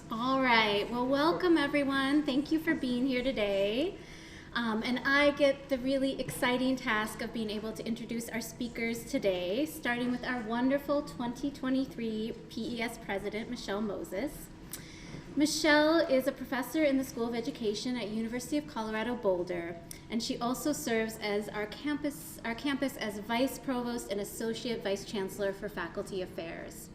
All right, well, welcome everyone. Thank you for being here today. And I get the really exciting task of being able to introduce our speakers today, starting with our wonderful 2023 PES President, Michele Moses. Michele is a professor in the School of Education at University of Colorado Boulder, and she also serves as our campus as Vice Provost and Associate Vice Chancellor for Faculty Affairs.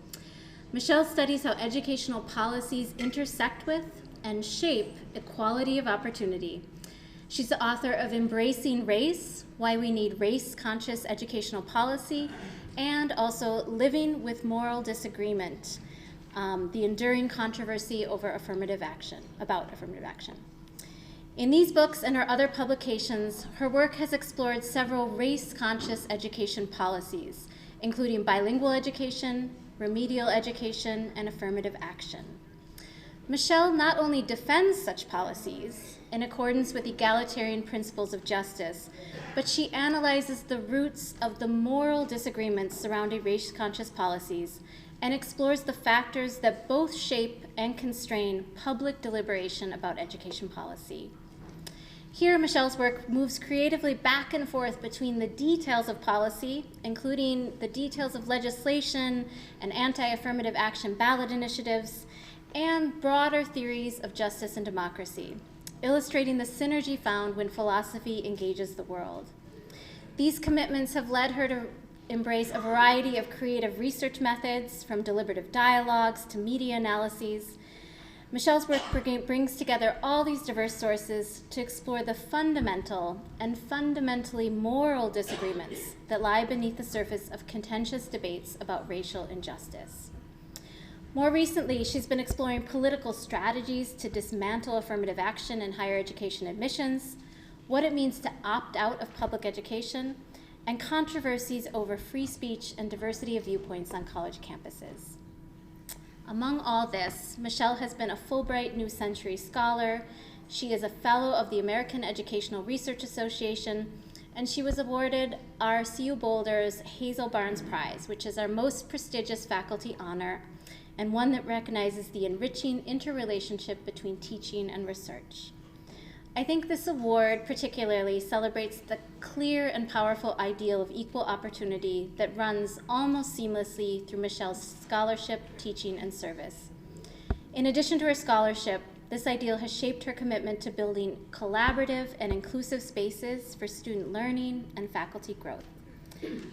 Michele studies how educational policies intersect with and shape equality of opportunity. She's the author of Embracing Race, Why We Need Race-Conscious Educational Policy, and also Living with Moral Disagreement, the enduring controversy about affirmative action. In these books and her other publications, her work has explored several race-conscious education policies, including bilingual education, remedial education, and affirmative action. Michele not only defends such policies in accordance with egalitarian principles of justice, but she analyzes the roots of the moral disagreements surrounding race-conscious policies and explores the factors that both shape and constrain public deliberation about education policy. Here, Michele's work moves creatively back and forth between the details of policy, including the details of legislation and anti-affirmative action ballot initiatives, and broader theories of justice and democracy, illustrating the synergy found when philosophy engages the world. These commitments have led her to embrace a variety of creative research methods, from deliberative dialogues to media analyses. Michele's work brings together all these diverse sources to explore the fundamental and fundamentally moral disagreements that lie beneath the surface of contentious debates about racial injustice. More recently, she's been exploring political strategies to dismantle affirmative action in higher education admissions, what it means to opt out of public education, and controversies over free speech and diversity of viewpoints on college campuses. Among all this, Michele has been a Fulbright New Century Scholar. She is a Fellow of the American Educational Research Association, and she was awarded our CU Boulder's Hazel Barnes Prize, which is our most prestigious faculty honor, and one that recognizes the enriching interrelationship between teaching and research. I think this award particularly celebrates the clear and powerful ideal of equal opportunity that runs almost seamlessly through Michele's scholarship, teaching, and service. In addition to her scholarship, this ideal has shaped her commitment to building collaborative and inclusive spaces for student learning and faculty growth.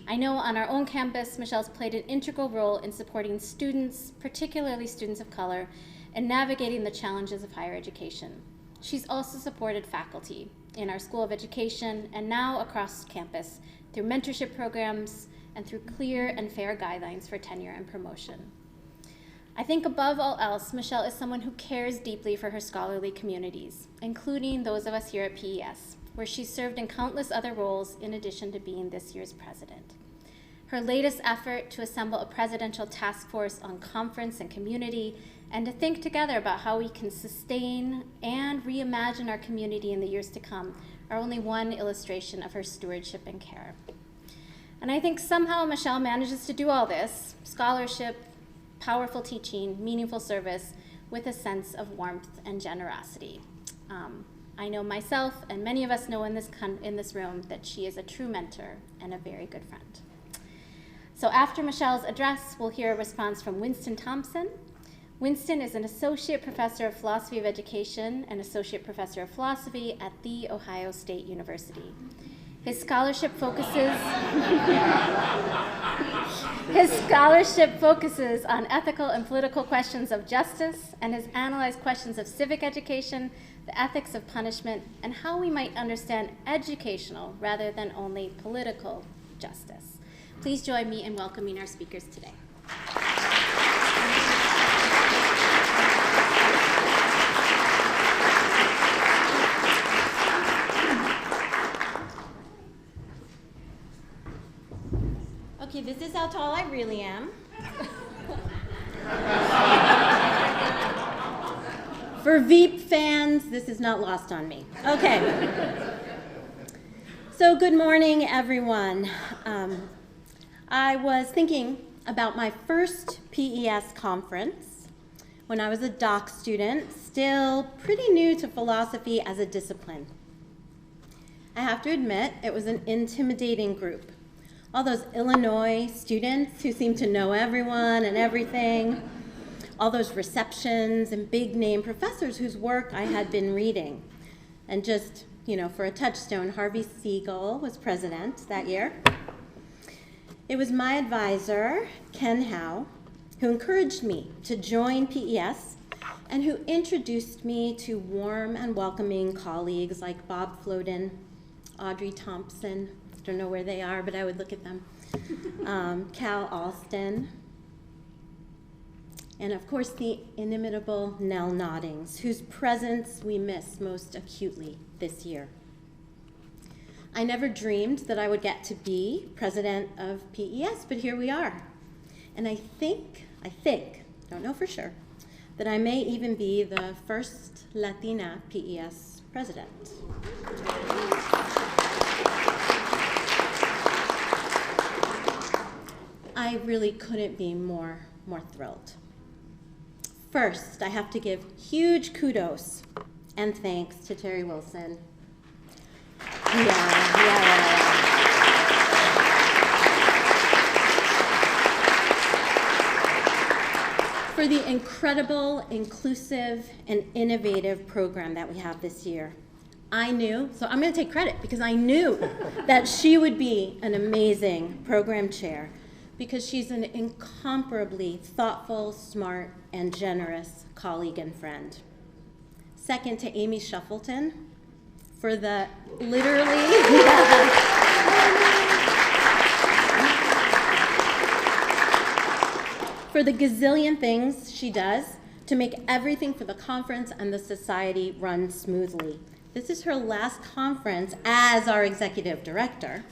I know on our own campus, Michele's played an integral role in supporting students, particularly students of color, in navigating the challenges of higher education. She's also supported faculty in our School of Education and now across campus through mentorship programs and through clear and fair guidelines for tenure and promotion. I think above all else, Michele is someone who cares deeply for her scholarly communities, including those of us here at PES, where she's served in countless other roles in addition to being this year's president. Her latest effort to assemble a presidential task force on conference and community and to think together about how we can sustain and reimagine our community in the years to come are only one illustration of her stewardship and care. And I think somehow Michele manages to do all this, scholarship, powerful teaching, meaningful service, with a sense of warmth and generosity. I know myself, and many of us know in this room, that she is a true mentor and a very good friend. So after Michele's address, we'll hear a response from Winston Thompson. Winston is an associate professor of philosophy of education and associate professor of philosophy at The Ohio State University. His scholarship focuses on ethical and political questions of justice and has analyzed questions of civic education, the ethics of punishment, and how we might understand educational rather than only political justice. Please join me in welcoming our speakers today. Okay, this is how tall I really am. For Veep fans, this is not lost on me. Okay. So good morning, everyone. I was thinking about my first PES conference, when I was a doc student, still pretty new to philosophy as a discipline. I have to admit, it was an intimidating group. All those Illinois students who seemed to know everyone and everything, all those receptions and big name professors whose work I had been reading. And just, for a touchstone, Harvey Siegel was president that year. It was my advisor, Ken Howe, who encouraged me to join PES and who introduced me to warm and welcoming colleagues like Bob Floden, Audrey Thompson, I don't know where they are, but I would look at them, Cal Alston, and of course the inimitable Nell Noddings, whose presence we miss most acutely this year. I never dreamed that I would get to be president of PES, but here we are. And I think, don't know for sure, that I may even be the first Latina PES president. I really couldn't be more thrilled. First, I have to give huge kudos and thanks to Terry Wilson. For the incredible, inclusive, and innovative program that we have this year. I knew, so I'm going to take credit because I knew that she would be an amazing program chair because she's an incomparably thoughtful, smart, and generous colleague and friend. Second to Amy Shuffleton for the for the gazillion things she does to make everything for the conference and the society run smoothly. This is her last conference as our executive director,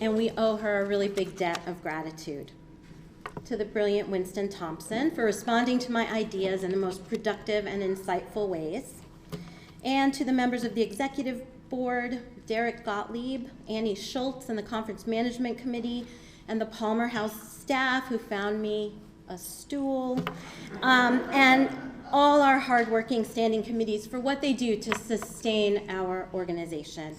and we owe her a really big debt of gratitude. To the brilliant Winston Thompson for responding to my ideas in the most productive and insightful ways, and to the members of the executive board, Derek Gottlieb, Annie Schultz, and the conference management committee, and the Palmer House staff who found me a stool, and all our hardworking standing committees for what they do to sustain our organization.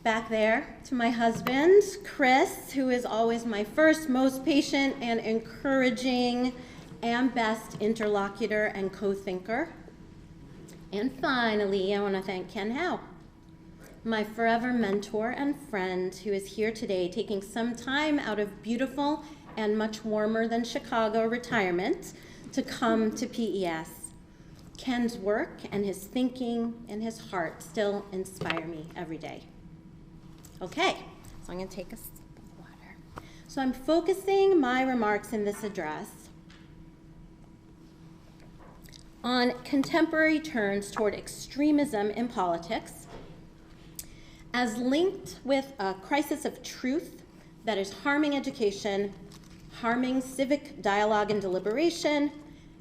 Back there to my husband, Chris, who is always my first, most patient and encouraging and best interlocutor and co-thinker. And finally, I want to thank Ken Howe, my forever mentor and friend who is here today taking some time out of beautiful and much warmer than Chicago retirement to come to PES. Ken's work and his thinking and his heart still inspire me every day. Okay, so I'm going to take a sip of water. So I'm focusing my remarks in this address on contemporary turns toward extremism in politics as linked with a crisis of truth that is harming education, harming civic dialogue and deliberation,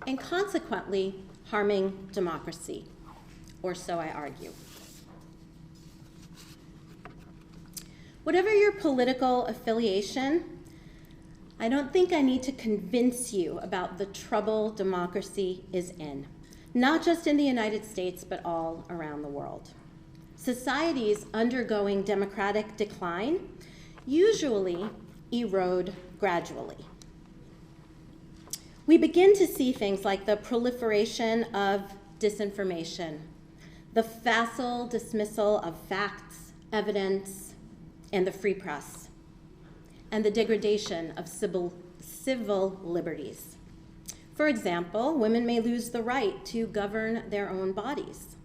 and consequently harming democracy, or so I argue. Whatever your political affiliation, I don't think I need to convince you about the trouble democracy is in, not just in the United States, but all around the world. Societies undergoing democratic decline usually erode gradually. We begin to see things like the proliferation of disinformation, the facile dismissal of facts, evidence, and the free press, and the degradation of civil liberties. For example, women may lose the right to govern their own bodies,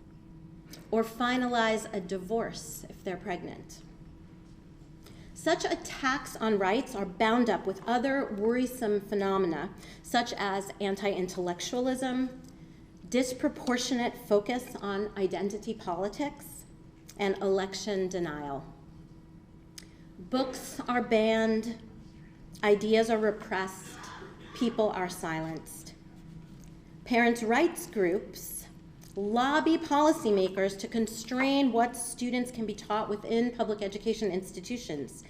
or finalize a divorce if they're pregnant. Such attacks on rights are bound up with other worrisome phenomena, such as anti-intellectualism, disproportionate focus on identity politics, and election denial. Books are banned, ideas are repressed, people are silenced. Parents' rights groups lobby policymakers to constrain what students can be taught within public education institutions,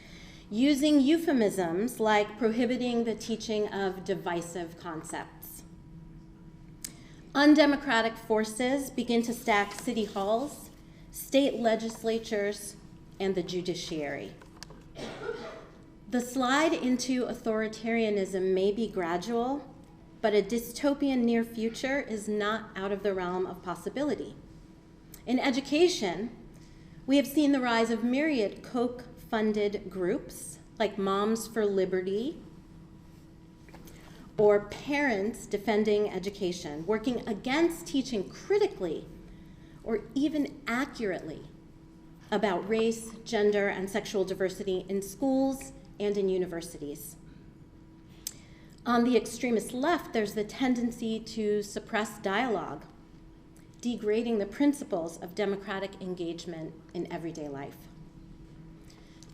using euphemisms like prohibiting the teaching of divisive concepts. Undemocratic forces begin to stack city halls, state legislatures, and the judiciary. The slide into authoritarianism may be gradual, but a dystopian near future is not out of the realm of possibility. In education, we have seen the rise of myriad Koch-funded groups like Moms for Liberty or Parents Defending Education, working against teaching critically or even accurately about race, gender, and sexual diversity in schools and in universities. On the extremist left, there's the tendency to suppress dialogue, degrading the principles of democratic engagement in everyday life.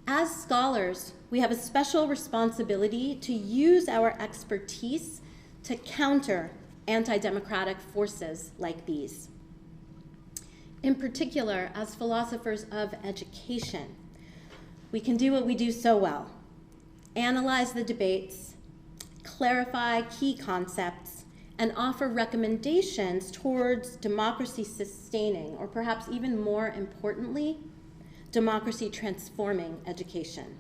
As scholars, we have a special responsibility to use our expertise to counter anti-democratic forces like these. In particular, as philosophers of education, we can do what we do so well: analyze the debates, clarify key concepts, and offer recommendations towards democracy-sustaining, or perhaps even more importantly, democracy-transforming education.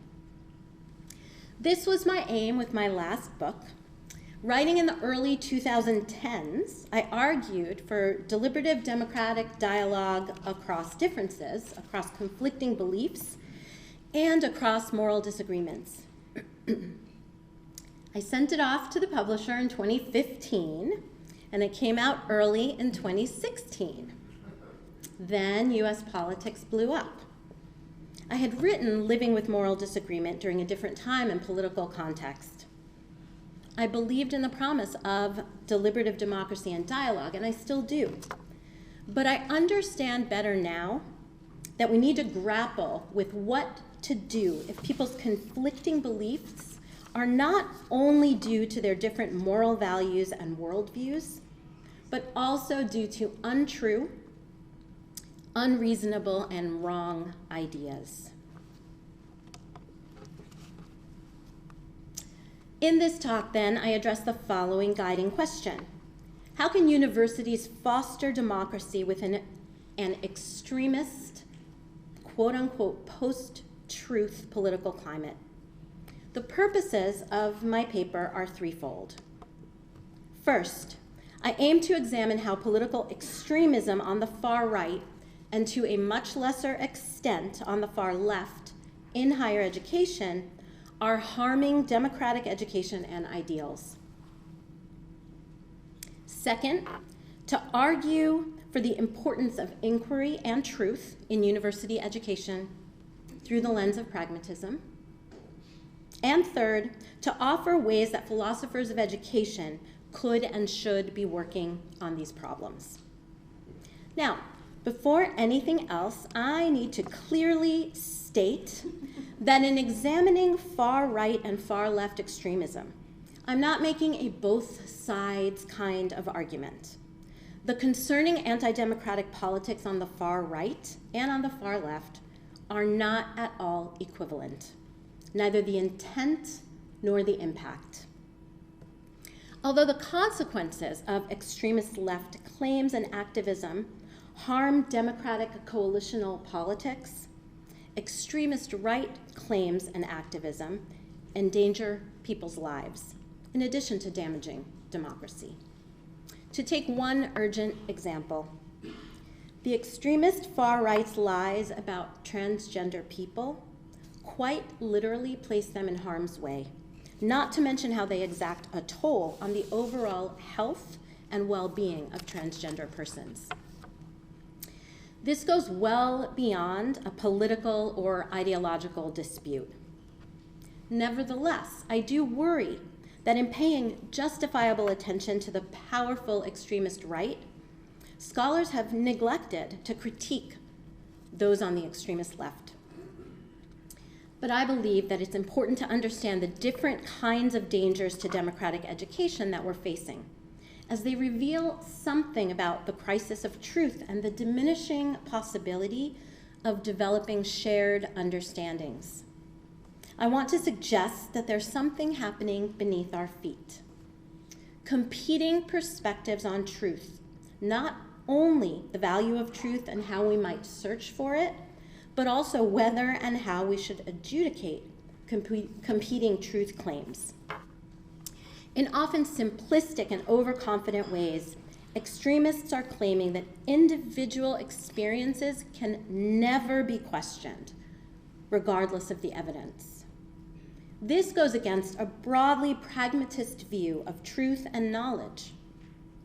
This was my aim with my last book. Writing in the early 2010s, I argued for deliberative democratic dialogue across differences, across conflicting beliefs, and across moral disagreements. I sent it off to the publisher in 2015, and it came out early in 2016. Then US politics blew up. I had written Living with Moral Disagreement during a different time and political context. I believed in the promise of deliberative democracy and dialogue, and I still do. But I understand better now that we need to grapple with what to do if people's conflicting beliefs are not only due to their different moral values and worldviews, but also due to untrue, unreasonable, and wrong ideas. In this talk, then, I address the following guiding question: how can universities foster democracy within an extremist, quote-unquote, post-truth political climate? The purposes of my paper are threefold. First, I aim to examine how political extremism on the far right, and to a much lesser extent on the far left, in higher education, are harming democratic education and ideals. Second, to argue for the importance of inquiry and truth in university education through the lens of pragmatism. And third, to offer ways that philosophers of education could and should be working on these problems. Now, before anything else, I need to clearly state that in examining far right and far left extremism, I'm not making a both sides kind of argument. The concerning anti-democratic politics on the far right and on the far left are not at all equivalent, neither the intent nor the impact. Although the consequences of extremist left claims and activism harm democratic coalitional politics, extremist right claims and activism endanger people's lives, in addition to damaging democracy. To take one urgent example, the extremist far right's lies about transgender people quite literally place them in harm's way, not to mention how they exact a toll on the overall health and well-being of transgender persons. This goes well beyond a political or ideological dispute. Nevertheless, I do worry that in paying justifiable attention to the powerful extremist right, scholars have neglected to critique those on the extremist left. But I believe that it's important to understand the different kinds of dangers to democratic education that we're facing, as they reveal something about the crisis of truth and the diminishing possibility of developing shared understandings. I want to suggest that there's something happening beneath our feet. Competing perspectives on truth not only the value of truth and how we might search for it, but also whether and how we should adjudicate competing truth claims. In often simplistic and overconfident ways, extremists are claiming that individual experiences can never be questioned, regardless of the evidence. This goes against a broadly pragmatist view of truth and knowledge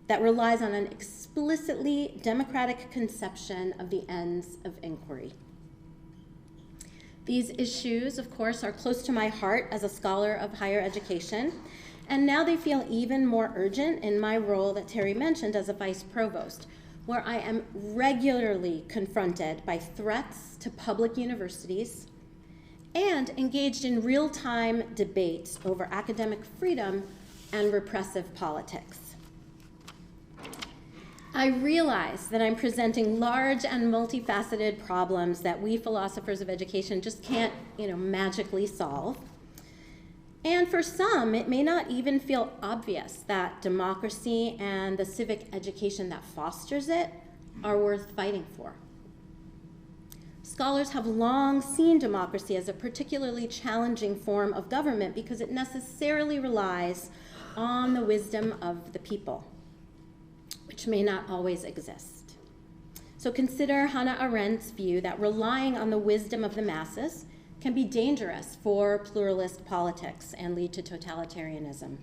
that relies on an explicitly democratic conception of the ends of inquiry. These issues, of course, are close to my heart as a scholar of higher education, and now they feel even more urgent in my role that Terry mentioned as a vice provost, where I am regularly confronted by threats to public universities and engaged in real-time debates over academic freedom and repressive politics. I realize that I'm presenting large and multifaceted problems that we philosophers of education just can't, magically solve. And for some, it may not even feel obvious that democracy and the civic education that fosters it are worth fighting for. Scholars have long seen democracy as a particularly challenging form of government because it necessarily relies on the wisdom of the people, which may not always exist. So consider Hannah Arendt's view that relying on the wisdom of the masses can be dangerous for pluralist politics and lead to totalitarianism.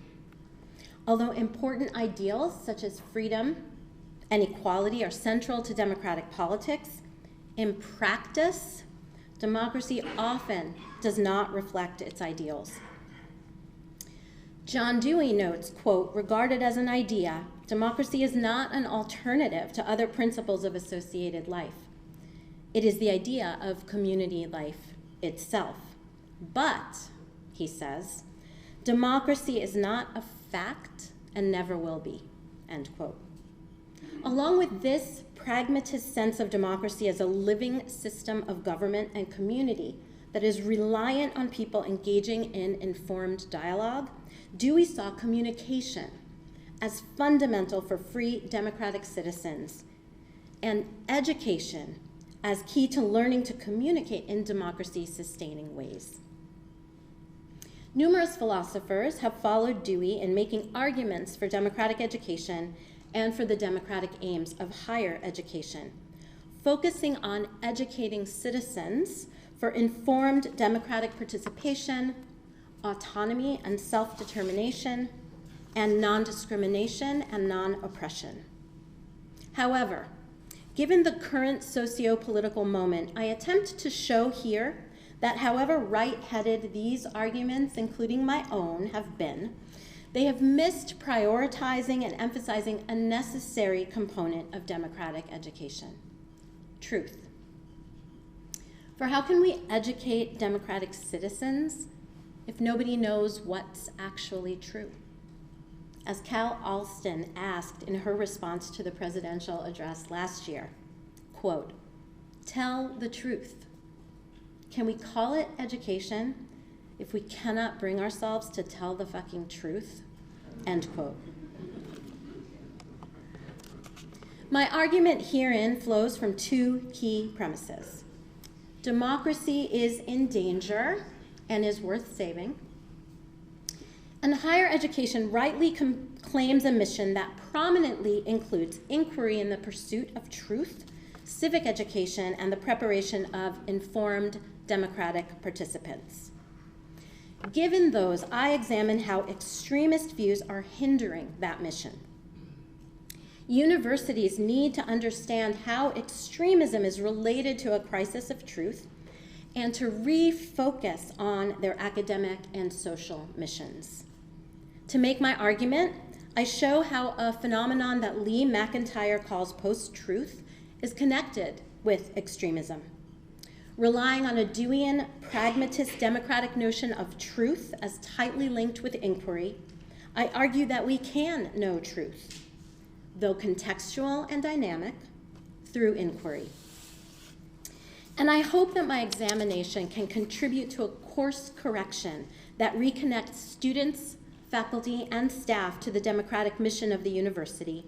Although important ideals such as freedom and equality are central to democratic politics, in practice, democracy often does not reflect its ideals. John Dewey notes, quote, regarded as an idea, democracy is not an alternative to other principles of associated life. It is the idea of community life itself. But, he says, democracy is not a fact and never will be, end quote. Along with this pragmatist sense of democracy as a living system of government and community that is reliant on people engaging in informed dialogue, Dewey saw communication as fundamental for free democratic citizens and education as key to learning to communicate in democracy-sustaining ways. Numerous philosophers have followed Dewey in making arguments for democratic education and for the democratic aims of higher education, focusing on educating citizens for informed democratic participation, autonomy and self-determination, and non-discrimination and non-oppression. However, given the current socio-political moment, I attempt to show here that however right-headed these arguments, including my own, have been, they have missed prioritizing and emphasizing a necessary component of democratic education: truth. For how can we educate democratic citizens if nobody knows what's actually true? As Cal Alston asked in her response to the presidential address last year, quote, tell the truth. Can we call it education if we cannot bring ourselves to tell the fucking truth? End quote. My argument herein flows from two key premises. Democracy is in danger and is worth saving. And higher education rightly claims a mission that prominently includes inquiry in the pursuit of truth, civic education, and the preparation of informed democratic participants. Given those, I examine how extremist views are hindering that mission. Universities need to understand how extremism is related to a crisis of truth and to refocus on their academic and social missions. To make my argument, I show how a phenomenon that Lee McIntyre calls post-truth is connected with extremism. Relying on a Deweyan pragmatist democratic notion of truth as tightly linked with inquiry, I argue that we can know truth, though contextual and dynamic, through inquiry. And I hope that my examination can contribute to a course correction that reconnects students, faculty, and staff to the democratic mission of the university,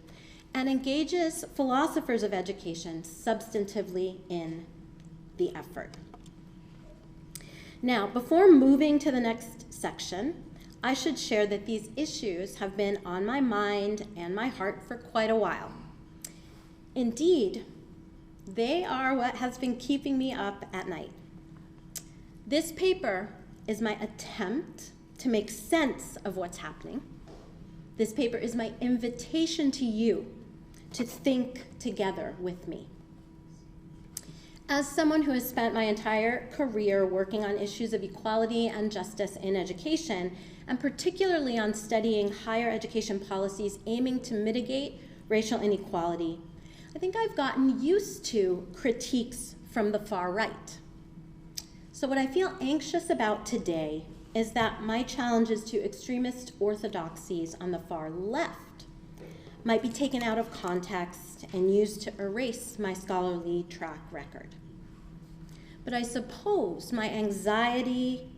and engages philosophers of education substantively in the effort. Now, before moving to the next section, I should share that these issues have been on my mind and my heart for quite a while. Indeed, they are what has been keeping me up at night. This paper is my attempt to make sense of what's happening. This paper is my invitation to you to think together with me. As someone who has spent my entire career working on issues of equality and justice in education, and particularly on studying higher education policies aiming to mitigate racial inequality, I think I've gotten used to critiques from the far right. So what I feel anxious about today is that my challenges to extremist orthodoxies on the far left might be taken out of context and used to erase my scholarly track record. But I suppose my anxiety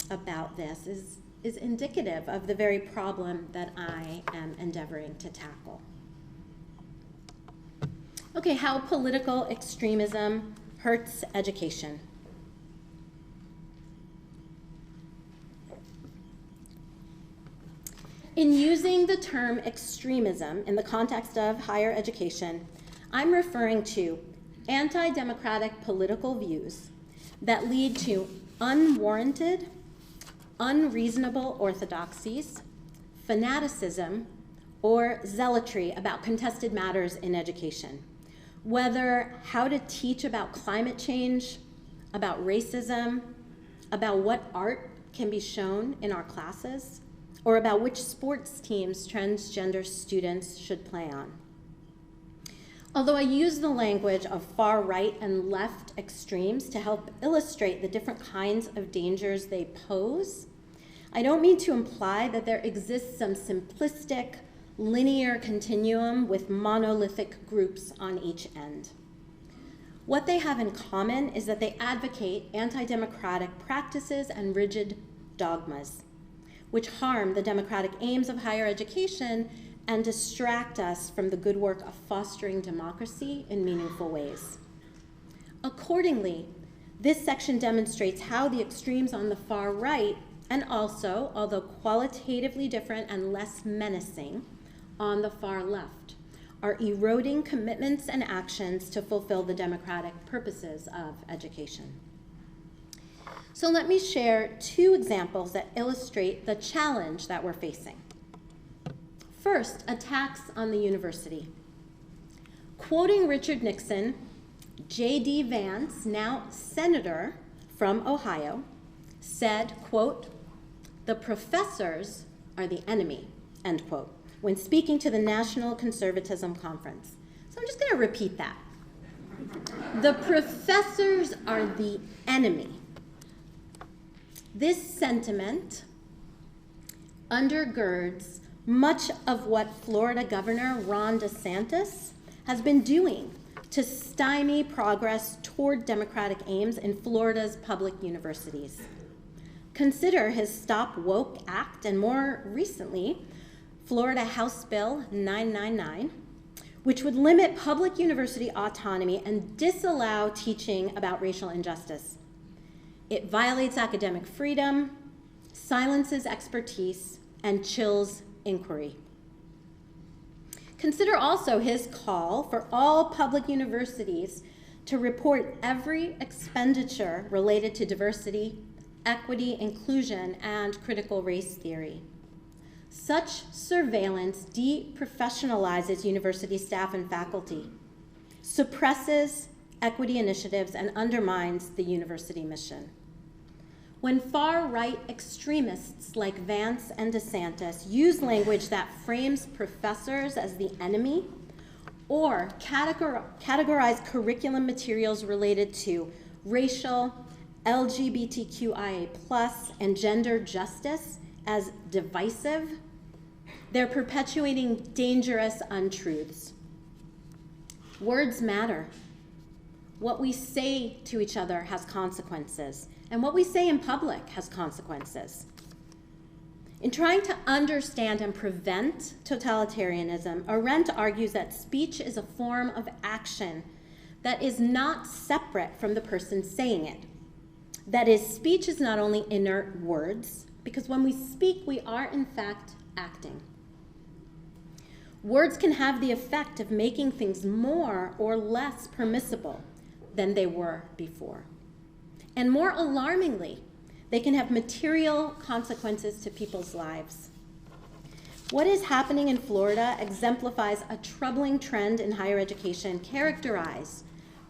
about this is indicative of the very problem that I am endeavoring to tackle. Okay, how political extremism hurts education. In using the term extremism in the context of higher education, I'm referring to anti-democratic political views that lead to unwarranted, unreasonable orthodoxies, fanaticism, or zealotry about contested matters in education. Whether how to teach about climate change, about racism, about what art can be shown in our classes, or about which sports teams transgender students should play on. Although I use the language of far right and left extremes to help illustrate the different kinds of dangers they pose, I don't mean to imply that there exists some simplistic, linear continuum with monolithic groups on each end. What they have in common is that they advocate anti-democratic practices and rigid dogmas, which harm the democratic aims of higher education and distract us from the good work of fostering democracy in meaningful ways. Accordingly, this section demonstrates how the extremes on the far right, and also, although qualitatively different and less menacing, on the far left, are eroding commitments and actions to fulfill the democratic purposes of education. So let me share two examples that illustrate the challenge that we're facing. First, attacks on the university. Quoting Richard Nixon, J.D. Vance, now senator from Ohio, said, quote, "The professors are the enemy," end quote, when speaking to the National Conservatism Conference. So I'm just going to repeat that. The professors are the enemy. This sentiment undergirds much of what Florida Governor Ron DeSantis has been doing to stymie progress toward democratic aims in Florida's public universities. Consider his Stop Woke Act and, more recently, Florida House Bill 999, which would limit public university autonomy and disallow teaching about racial injustice. It violates academic freedom, silences expertise, and chills inquiry. Consider also his call for all public universities to report every expenditure related to diversity, equity, inclusion, and critical race theory. Such surveillance deprofessionalizes university staff and faculty, suppresses equity initiatives, and undermines the university mission. When far-right extremists like Vance and DeSantis use language that frames professors as the enemy, or categorize curriculum materials related to racial, LGBTQIA+, and gender justice as divisive, they're perpetuating dangerous untruths. Words matter. What we say to each other has consequences, and what we say in public has consequences. In trying to understand and prevent totalitarianism, Arendt argues that speech is a form of action that is not separate from the person saying it. That is, speech is not only inert words, because when we speak, we are in fact acting. Words can have the effect of making things more or less permissible than they were before. And more alarmingly, they can have material consequences to people's lives. What is happening in Florida exemplifies a troubling trend in higher education characterized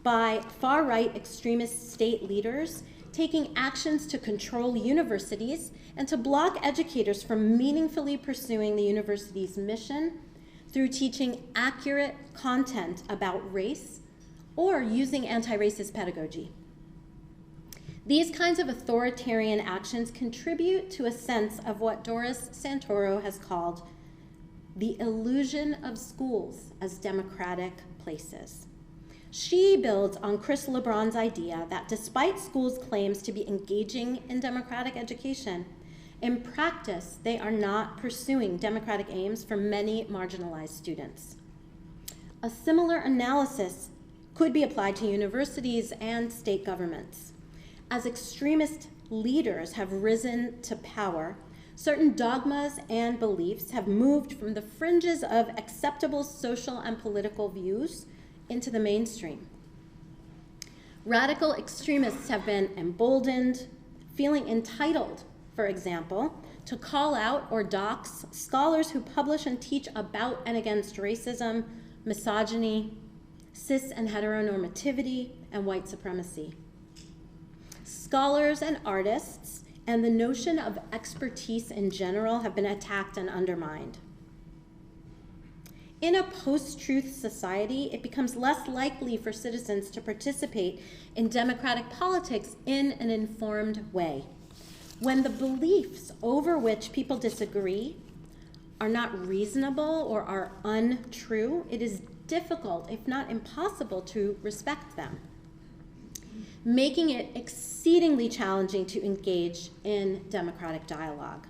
by far-right extremist state leaders taking actions to control universities and to block educators from meaningfully pursuing the university's mission through teaching accurate content about race or using anti-racist pedagogy. These kinds of authoritarian actions contribute to a sense of what Doris Santoro has called the illusion of schools as democratic places. She builds on Chris LeBron's idea that despite schools' claims to be engaging in democratic education, in practice, they are not pursuing democratic aims for many marginalized students. A similar analysis could be applied to universities and state governments. As extremist leaders have risen to power, certain dogmas and beliefs have moved from the fringes of acceptable social and political views into the mainstream. Radical extremists have been emboldened, feeling entitled, for example, to call out or dox scholars who publish and teach about and against racism, misogyny, cis and heteronormativity, and white supremacy. Scholars and artists and the notion of expertise in general have been attacked and undermined. In a post-truth society, it becomes less likely for citizens to participate in democratic politics in an informed way. When the beliefs over which people disagree are not reasonable or are untrue, it is difficult, if not impossible, to respect them, making it exceedingly challenging to engage in democratic dialogue.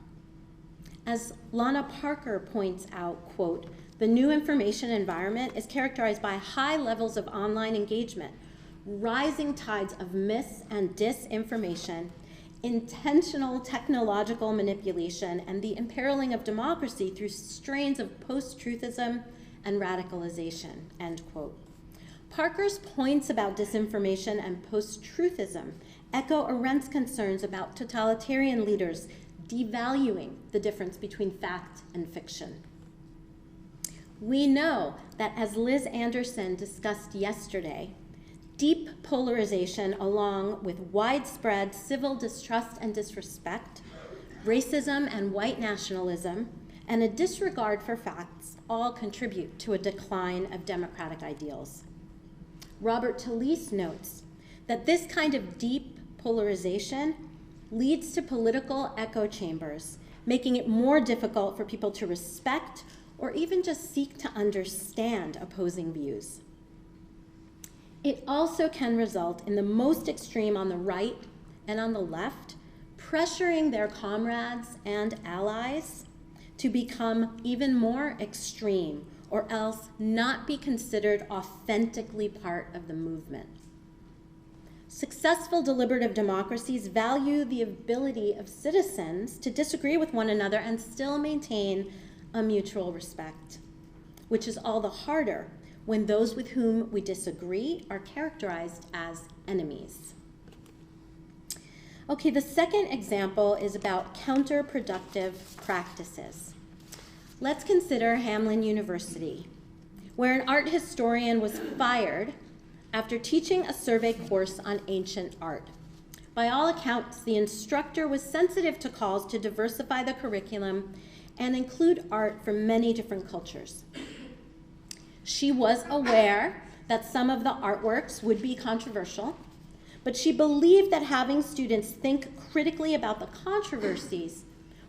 As Lana Parker points out, quote, "The new information environment is characterized by high levels of online engagement, rising tides of mis- and disinformation, intentional technological manipulation, and the imperiling of democracy through strains of post-truthism and radicalization," end quote. Parker's points about disinformation and post-truthism echo Arendt's concerns about totalitarian leaders devaluing the difference between fact and fiction. We know that, as Liz Anderson discussed yesterday, deep polarization along with widespread civil distrust and disrespect, racism and white nationalism, and a disregard for facts all contribute to a decline of democratic ideals. Robert Talisse notes that this kind of deep polarization leads to political echo chambers, making it more difficult for people to respect or even just seek to understand opposing views. It also can result in the most extreme on the right and on the left pressuring their comrades and allies to become even more extreme or else not be considered authentically part of the movement. Successful deliberative democracies value the ability of citizens to disagree with one another and still maintain a mutual respect, which is all the harder when those with whom we disagree are characterized as enemies. Okay, the second example is about counterproductive practices. Let's consider Hamline University, where an art historian was fired after teaching a survey course on ancient art. By all accounts, the instructor was sensitive to calls to diversify the curriculum and include art from many different cultures. She was aware that some of the artworks would be controversial, but she believed that having students think critically about the controversies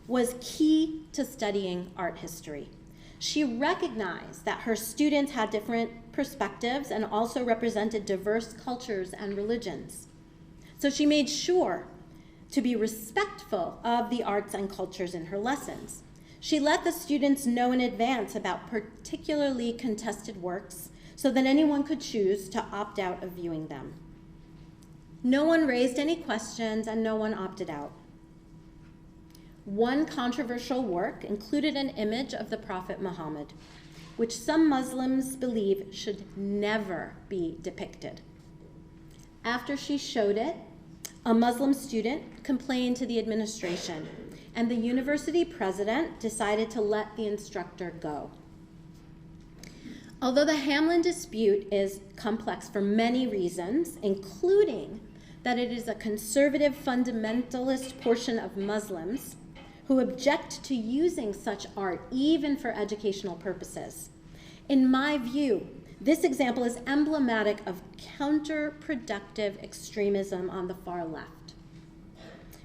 was key to studying art history. She recognized that her students had different perspectives and also represented diverse cultures and religions. So she made sure to be respectful of the arts and cultures in her lessons. She let the students know in advance about particularly contested works so that anyone could choose to opt out of viewing them. No one raised any questions and no one opted out. One controversial work included an image of the Prophet Muhammad, which some Muslims believe should never be depicted. After she showed it, a Muslim student complained to the administration, and the university president decided to let the instructor go. Although the Hamlin dispute is complex for many reasons, including that it is a conservative fundamentalist portion of Muslims who object to using such art even for educational purposes, in my view, this example is emblematic of counterproductive extremism on the far left.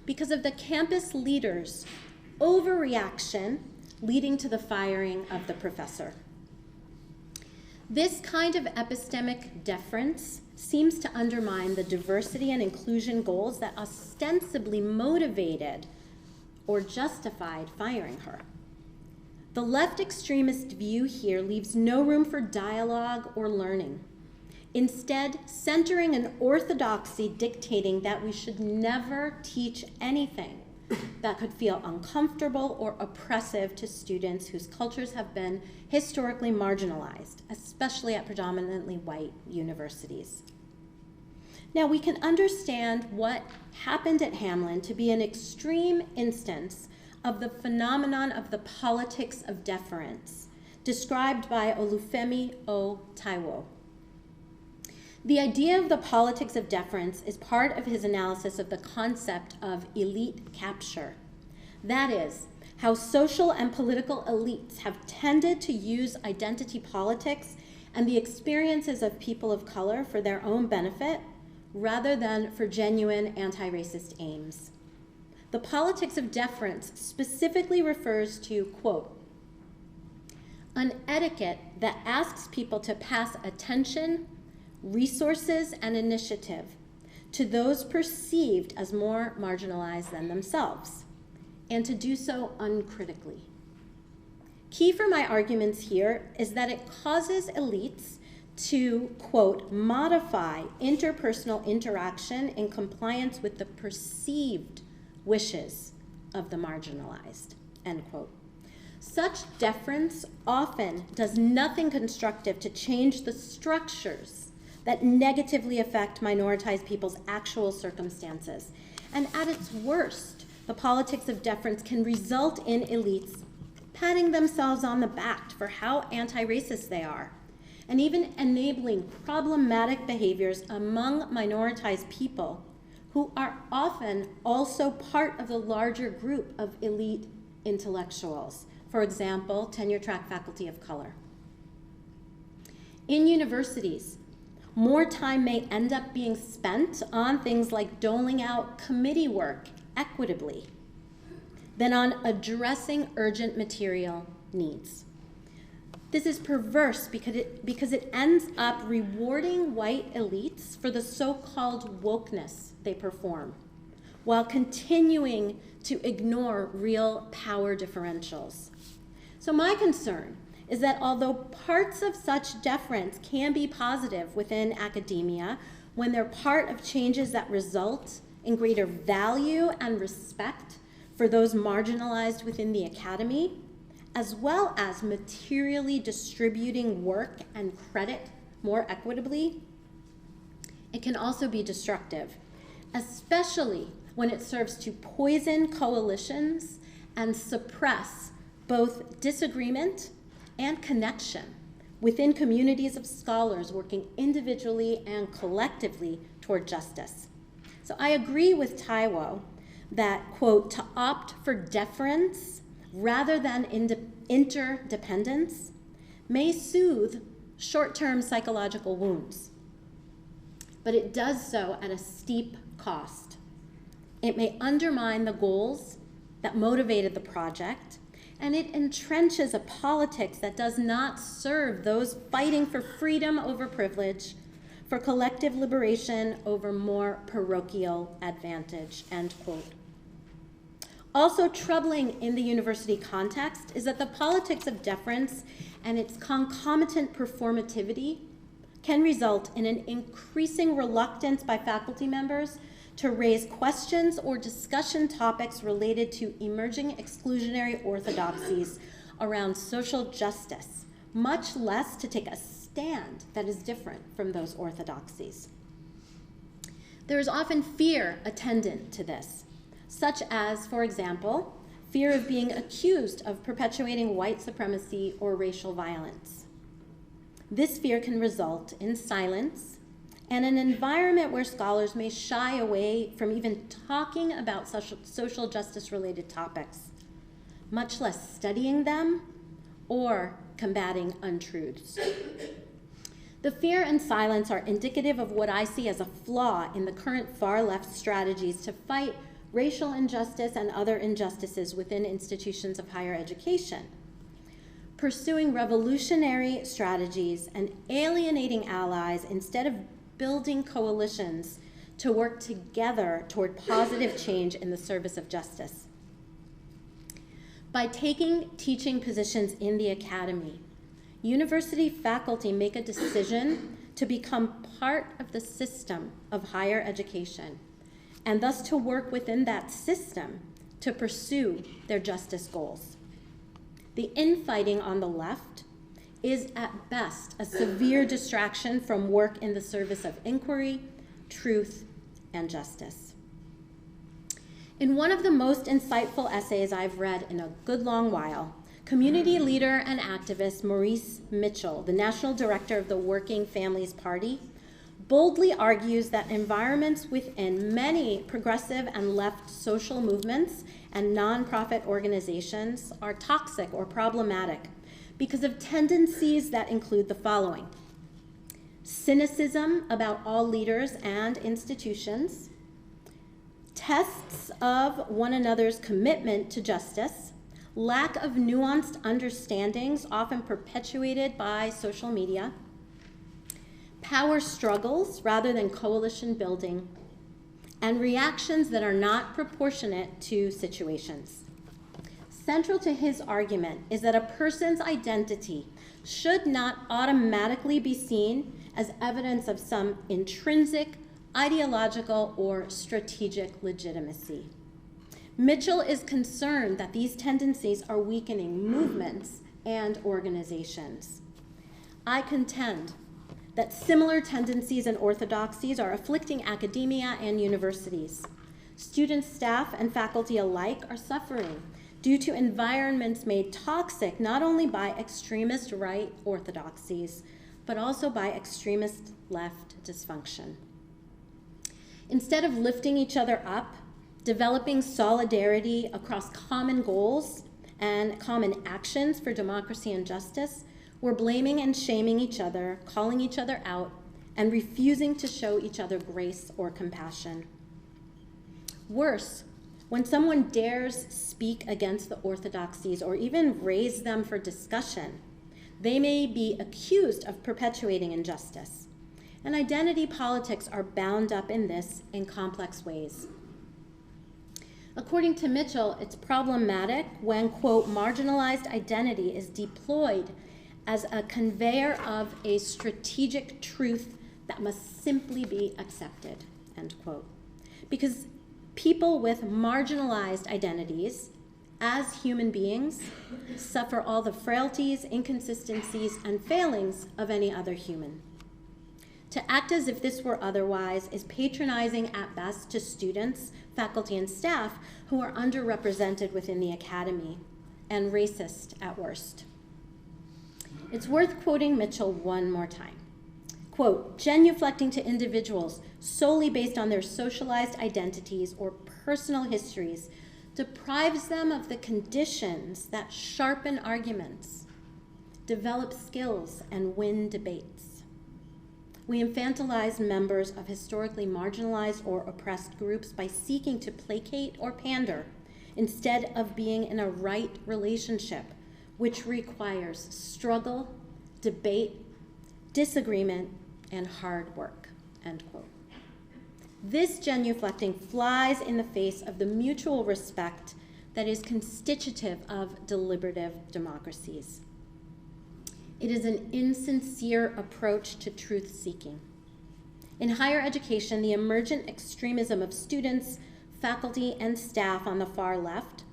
Because of the campus leaders' overreaction leading to the firing of the professor. This kind of epistemic deference seems to undermine the diversity and inclusion goals that ostensibly motivated or justified firing her. The left extremist view here leaves no room for dialogue or learning, instead centering an orthodoxy dictating that we should never teach anything that could feel uncomfortable or oppressive to students whose cultures have been historically marginalized, especially at predominantly white universities. Now, we can understand what happened at Hamlin to be an extreme instance of the phenomenon of the politics of deference, described by Olufemi O. Taiwo. The idea of the politics of deference is part of his analysis of the concept of elite capture. That is, how social and political elites have tended to use identity politics and the experiences of people of color for their own benefit, rather than for genuine anti-racist aims. The politics of deference specifically refers to, quote, an etiquette that asks people to pass attention, resources, and initiative to those perceived as more marginalized than themselves, and to do so uncritically. Key for my arguments here is that it causes elites to, quote, modify interpersonal interaction in compliance with the perceived wishes of the marginalized, end quote. Such deference often does nothing constructive to change the structures that negatively affect minoritized people's actual circumstances. And at its worst, the politics of deference can result in elites patting themselves on the back for how anti-racist they are, and even enabling problematic behaviors among minoritized people who are often also part of the larger group of elite intellectuals. For example, tenure-track faculty of color. In universities, more time may end up being spent on things like doling out committee work equitably than on addressing urgent material needs. This is perverse because it ends up rewarding white elites for the so-called wokeness they perform, while continuing to ignore real power differentials. So my concern is that although parts of such deference can be positive within academia, when they're part of changes that result in greater value and respect for those marginalized within the academy, as well as materially distributing work and credit more equitably, it can also be destructive, especially when it serves to poison coalitions and suppress both disagreement and connection within communities of scholars working individually and collectively toward justice. So I agree with Taiwo that, quote, to opt for deference rather than interdependence may soothe short-term psychological wounds, but it does so at a steep cost. It may undermine the goals that motivated the project, and it entrenches a politics that does not serve those fighting for freedom over privilege, for collective liberation over more parochial advantage, end quote. Also troubling in the university context is that the politics of deference and its concomitant performativity can result in an increasing reluctance by faculty members to raise questions or discussion topics related to emerging exclusionary orthodoxies around social justice, much less to take a stand that is different from those orthodoxies. There is often fear attendant to this, such as, for example, fear of being accused of perpetuating white supremacy or racial violence. This fear can result in silence and an environment where scholars may shy away from even talking about social justice-related topics, much less studying them or combating untruths. The fear and silence are indicative of what I see as a flaw in the current far-left strategies to fight racial injustice and other injustices within institutions of higher education. Pursuing revolutionary strategies and alienating allies instead of building coalitions to work together toward positive change in the service of justice. By taking teaching positions in the academy, university faculty make a decision to become part of the system of higher education, and thus to work within that system to pursue their justice goals. The infighting on the left is at best a severe distraction from work in the service of inquiry, truth, and justice. In one of the most insightful essays I've read in a good long while, community leader and activist Maurice Mitchell, the national director of the Working Families Party, boldly argues that environments within many progressive and left social movements and nonprofit organizations are toxic or problematic because of tendencies that include the following: cynicism about all leaders and institutions, tests of one another's commitment to justice, lack of nuanced understandings often perpetuated by social media, power struggles rather than coalition building, and reactions that are not proportionate to situations. Central to his argument is that a person's identity should not automatically be seen as evidence of some intrinsic, ideological, or strategic legitimacy. Mitchell is concerned that these tendencies are weakening movements and organizations. I contend that similar tendencies and orthodoxies are afflicting academia and universities. Students, staff, and faculty alike are suffering due to environments made toxic not only by extremist right orthodoxies, but also by extremist left dysfunction. Instead of lifting each other up, developing solidarity across common goals and common actions for democracy and justice, we're blaming and shaming each other, calling each other out, and refusing to show each other grace or compassion. Worse, when someone dares speak against the orthodoxies or even raise them for discussion, they may be accused of perpetuating injustice. And identity politics are bound up in this in complex ways. According to Mitchell, it's problematic when, quote, marginalized identity is deployed as a conveyor of a strategic truth that must simply be accepted, end quote. Because people with marginalized identities, as human beings, suffer all the frailties, inconsistencies, and failings of any other human. To act as if this were otherwise is patronizing at best to students, faculty, and staff who are underrepresented within the academy, and racist at worst. It's worth quoting Mitchell one more time. Quote, genuflecting to individuals solely based on their socialized identities or personal histories deprives them of the conditions that sharpen arguments, develop skills, and win debates. We infantilize members of historically marginalized or oppressed groups by seeking to placate or pander instead of being in a right relationship, which requires struggle, debate, disagreement, and hard work, end quote. This genuflecting flies in the face of the mutual respect that is constitutive of deliberative democracies. It is an insincere approach to truth-seeking. In higher education, the emergent extremism of students, faculty, and staff on the far left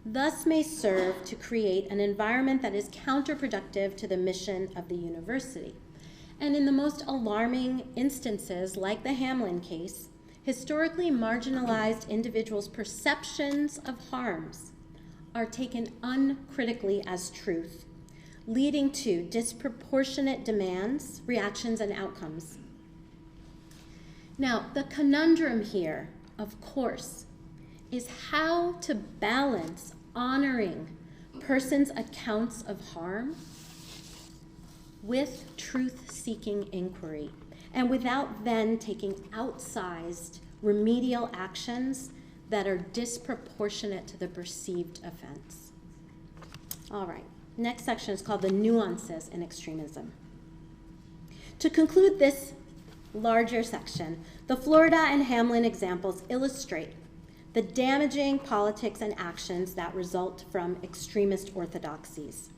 thus may serve to create an environment that is counterproductive to the mission of the university. And in the most alarming instances, like the Hamlin case, historically marginalized individuals' perceptions of harms are taken uncritically as truth, leading to disproportionate demands, reactions, and outcomes. Now, the conundrum here, of course, is how to balance honoring persons' accounts of harm with truth-seeking inquiry, and without then taking outsized remedial actions that are disproportionate to the perceived offense. All right, next section is called the nuances in extremism. To conclude this larger section, the Florida and Hamlin examples illustrate the damaging politics and actions that result from extremist orthodoxies.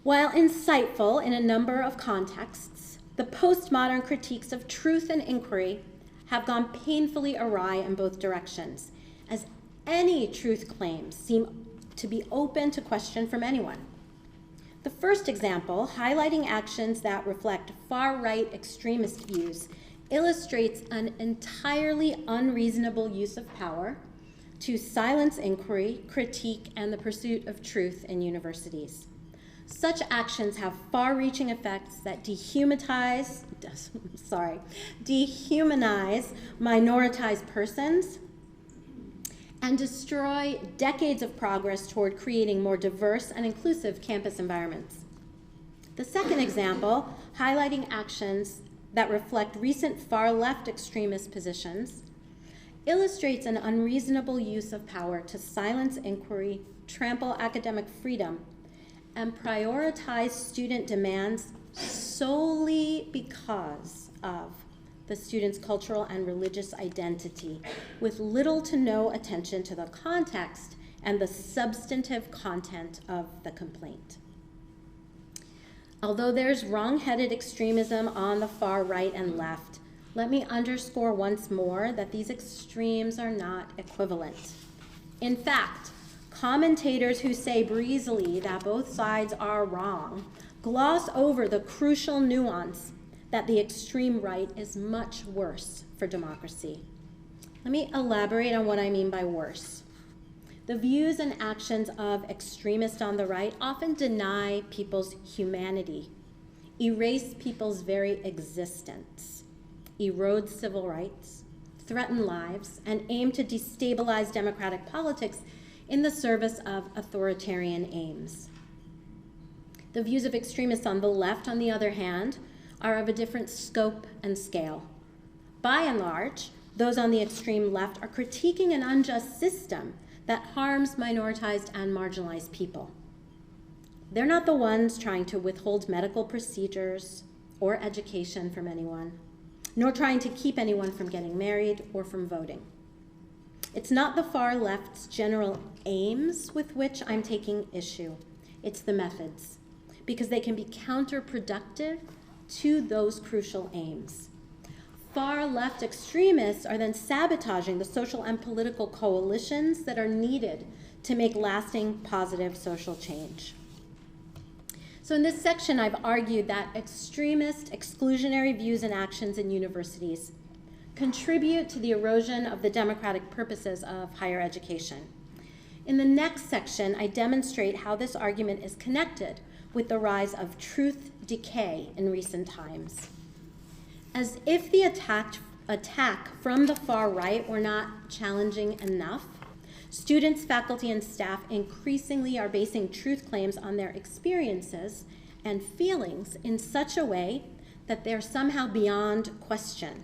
While insightful in a number of contexts, the postmodern critiques of truth and inquiry have gone painfully awry in both directions, as any truth claims seem to be open to question from anyone. The first example, highlighting actions that reflect far-right extremist views, illustrates an entirely unreasonable use of power to silence inquiry, critique, and the pursuit of truth in universities. Such actions have far-reaching effects that dehumanize minoritized persons and destroy decades of progress toward creating more diverse and inclusive campus environments. The second example, highlighting actions that reflect recent far-left extremist positions, illustrates an unreasonable use of power to silence inquiry, trample academic freedom, and prioritize student demands solely because of the student's cultural and religious identity, with little to no attention to the context and the substantive content of the complaint. Although there's wrong-headed extremism on the far right and left, let me underscore once more that these extremes are not equivalent. In fact, commentators who say breezily that both sides are wrong gloss over the crucial nuance that the extreme right is much worse for democracy. Let me elaborate on what I mean by worse. The views and actions of extremists on the right often deny people's humanity, erase people's very existence, erode civil rights, threaten lives, and aim to destabilize democratic politics in the service of authoritarian aims. The views of extremists on the left, on the other hand, are of a different scope and scale. By and large, those on the extreme left are critiquing an unjust system that harms minoritized and marginalized people. They're not the ones trying to withhold medical procedures or education from anyone, nor trying to keep anyone from getting married or from voting. It's not the far left's general aims with which I'm taking issue. It's the methods, because they can be counterproductive to those crucial aims. Far left extremists are then sabotaging the social and political coalitions that are needed to make lasting positive social change. So in this section, I've argued that extremist exclusionary views and actions in universities contribute to the erosion of the democratic purposes of higher education. In the next section, I demonstrate how this argument is connected with the rise of truth decay in recent times. As if the attack from the far right were not challenging enough, students, faculty, and staff increasingly are basing truth claims on their experiences and feelings in such a way that they're somehow beyond question,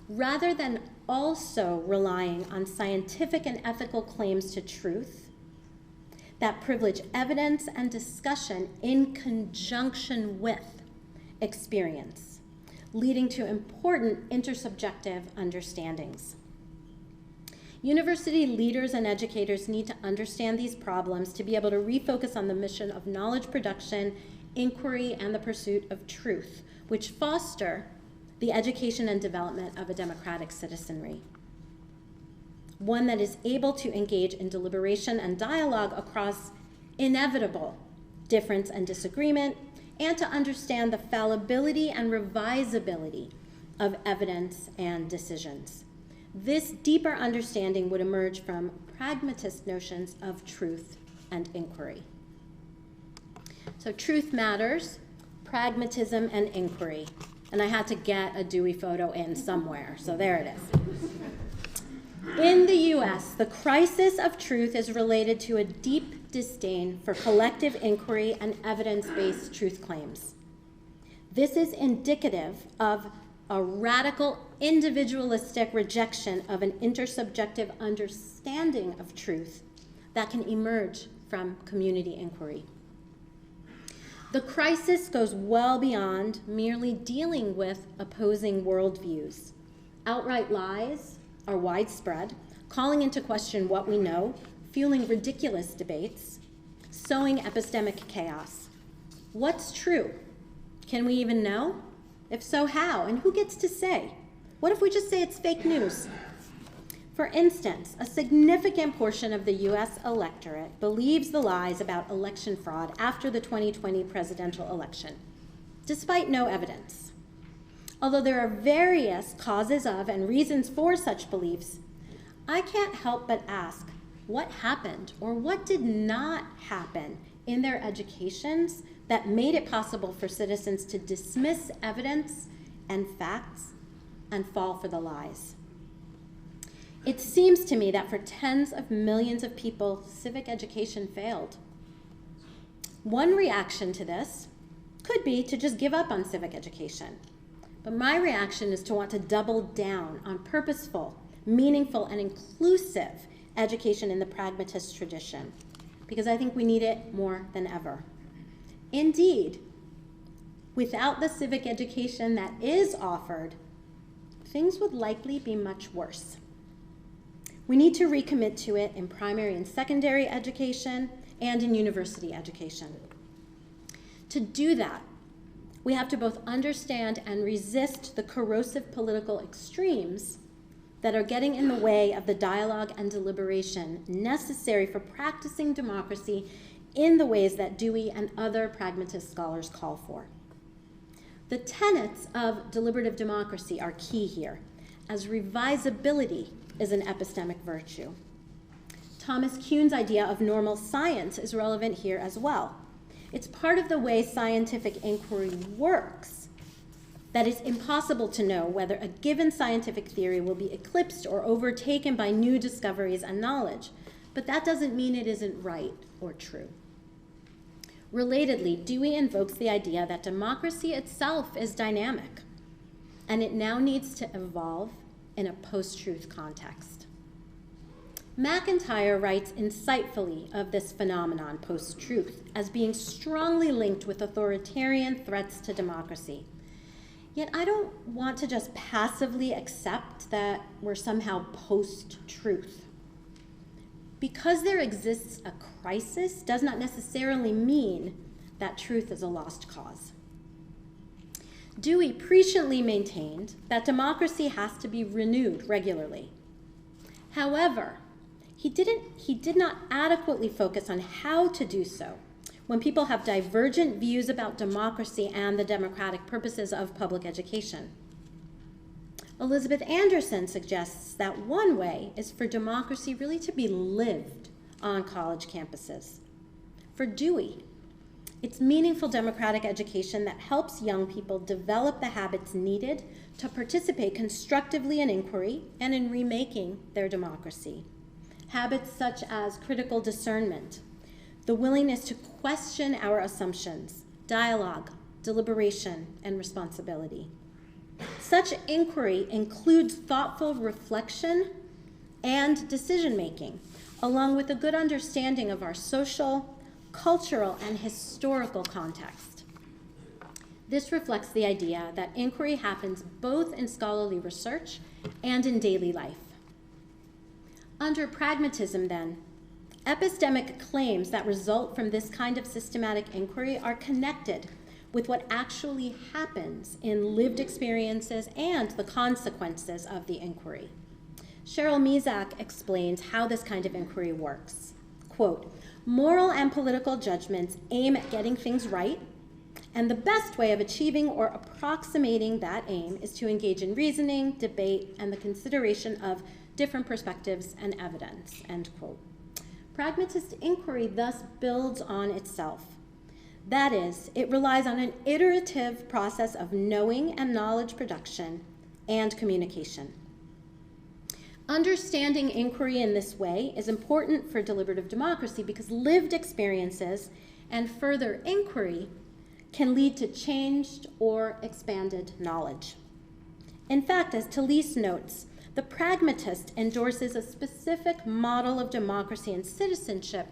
rather than also relying on scientific and ethical claims to truth that privilege evidence and discussion in conjunction with experience, leading to important intersubjective understandings. University leaders and educators need to understand these problems to be able to refocus on the mission of knowledge production, inquiry, and the pursuit of truth, which foster the education and development of a democratic citizenry. One that is able to engage in deliberation and dialogue across inevitable difference and disagreement, and to understand the fallibility and revisability of evidence and decisions. This deeper understanding would emerge from pragmatist notions of truth and inquiry. So truth matters, pragmatism, and inquiry. And I had to get a Dewey photo in somewhere, so there it is. In the US, the crisis of truth is related to a deep disdain for collective inquiry and evidence-based truth claims. This is indicative of a radical individualistic rejection of an intersubjective understanding of truth that can emerge from community inquiry. The crisis goes well beyond merely dealing with opposing worldviews. Outright lies are widespread, calling into question what we know, fueling ridiculous debates, sowing epistemic chaos. What's true? Can we even know? If so, how? And who gets to say? What if we just say it's fake news? For instance, a significant portion of the US electorate believes the lies about election fraud after the 2020 presidential election, despite no evidence. Although there are various causes of and reasons for such beliefs, I can't help but ask what happened or what did not happen in their educations that made it possible for citizens to dismiss evidence and facts and fall for the lies. It seems to me that for tens of millions of people, civic education failed. One reaction to this could be to just give up on civic education. But my reaction is to want to double down on purposeful, meaningful, and inclusive education in the pragmatist tradition, because I think we need it more than ever. Indeed, without the civic education that is offered, things would likely be much worse. We need to recommit to it in primary and secondary education and in university education. To do that, we have to both understand and resist the corrosive political extremes that are getting in the way of the dialogue and deliberation necessary for practicing democracy in the ways that Dewey and other pragmatist scholars call for. The tenets of deliberative democracy are key here, as revisability is an epistemic virtue. Thomas Kuhn's idea of normal science is relevant here as well. It's part of the way scientific inquiry works, that it's impossible to know whether a given scientific theory will be eclipsed or overtaken by new discoveries and knowledge, but that doesn't mean it isn't right or true. Relatedly, Dewey invokes the idea that democracy itself is dynamic, and it now needs to evolve in a post-truth context. McIntyre writes insightfully of this phenomenon, post-truth, as being strongly linked with authoritarian threats to democracy. Yet I don't want to just passively accept that we're somehow post-truth. Because there exists a crisis does not necessarily mean that truth is a lost cause. Dewey presciently maintained that democracy has to be renewed regularly. However, he did not adequately focus on how to do so when people have divergent views about democracy and the democratic purposes of public education. Elizabeth Anderson suggests that one way is for democracy really to be lived on college campuses. For Dewey, it's meaningful democratic education that helps young people develop the habits needed to participate constructively in inquiry and in remaking their democracy. Habits such as critical discernment, the willingness to question our assumptions, dialogue, deliberation, and responsibility. Such inquiry includes thoughtful reflection and decision-making, along with a good understanding of our social, cultural, and historical context. This reflects the idea that inquiry happens both in scholarly research and in daily life. Under pragmatism, then, epistemic claims that result from this kind of systematic inquiry are connected with what actually happens in lived experiences and the consequences of the inquiry. Cheryl Mezak explains how this kind of inquiry works. Quote, moral and political judgments aim at getting things right, and the best way of achieving or approximating that aim is to engage in reasoning, debate, and the consideration of different perspectives and evidence, end quote. Pragmatist inquiry thus builds on itself. That is, it relies on an iterative process of knowing and knowledge production and communication. Understanding inquiry in this way is important for deliberative democracy because lived experiences and further inquiry can lead to changed or expanded knowledge. In fact, as Talese notes, the pragmatist endorses a specific model of democracy and citizenship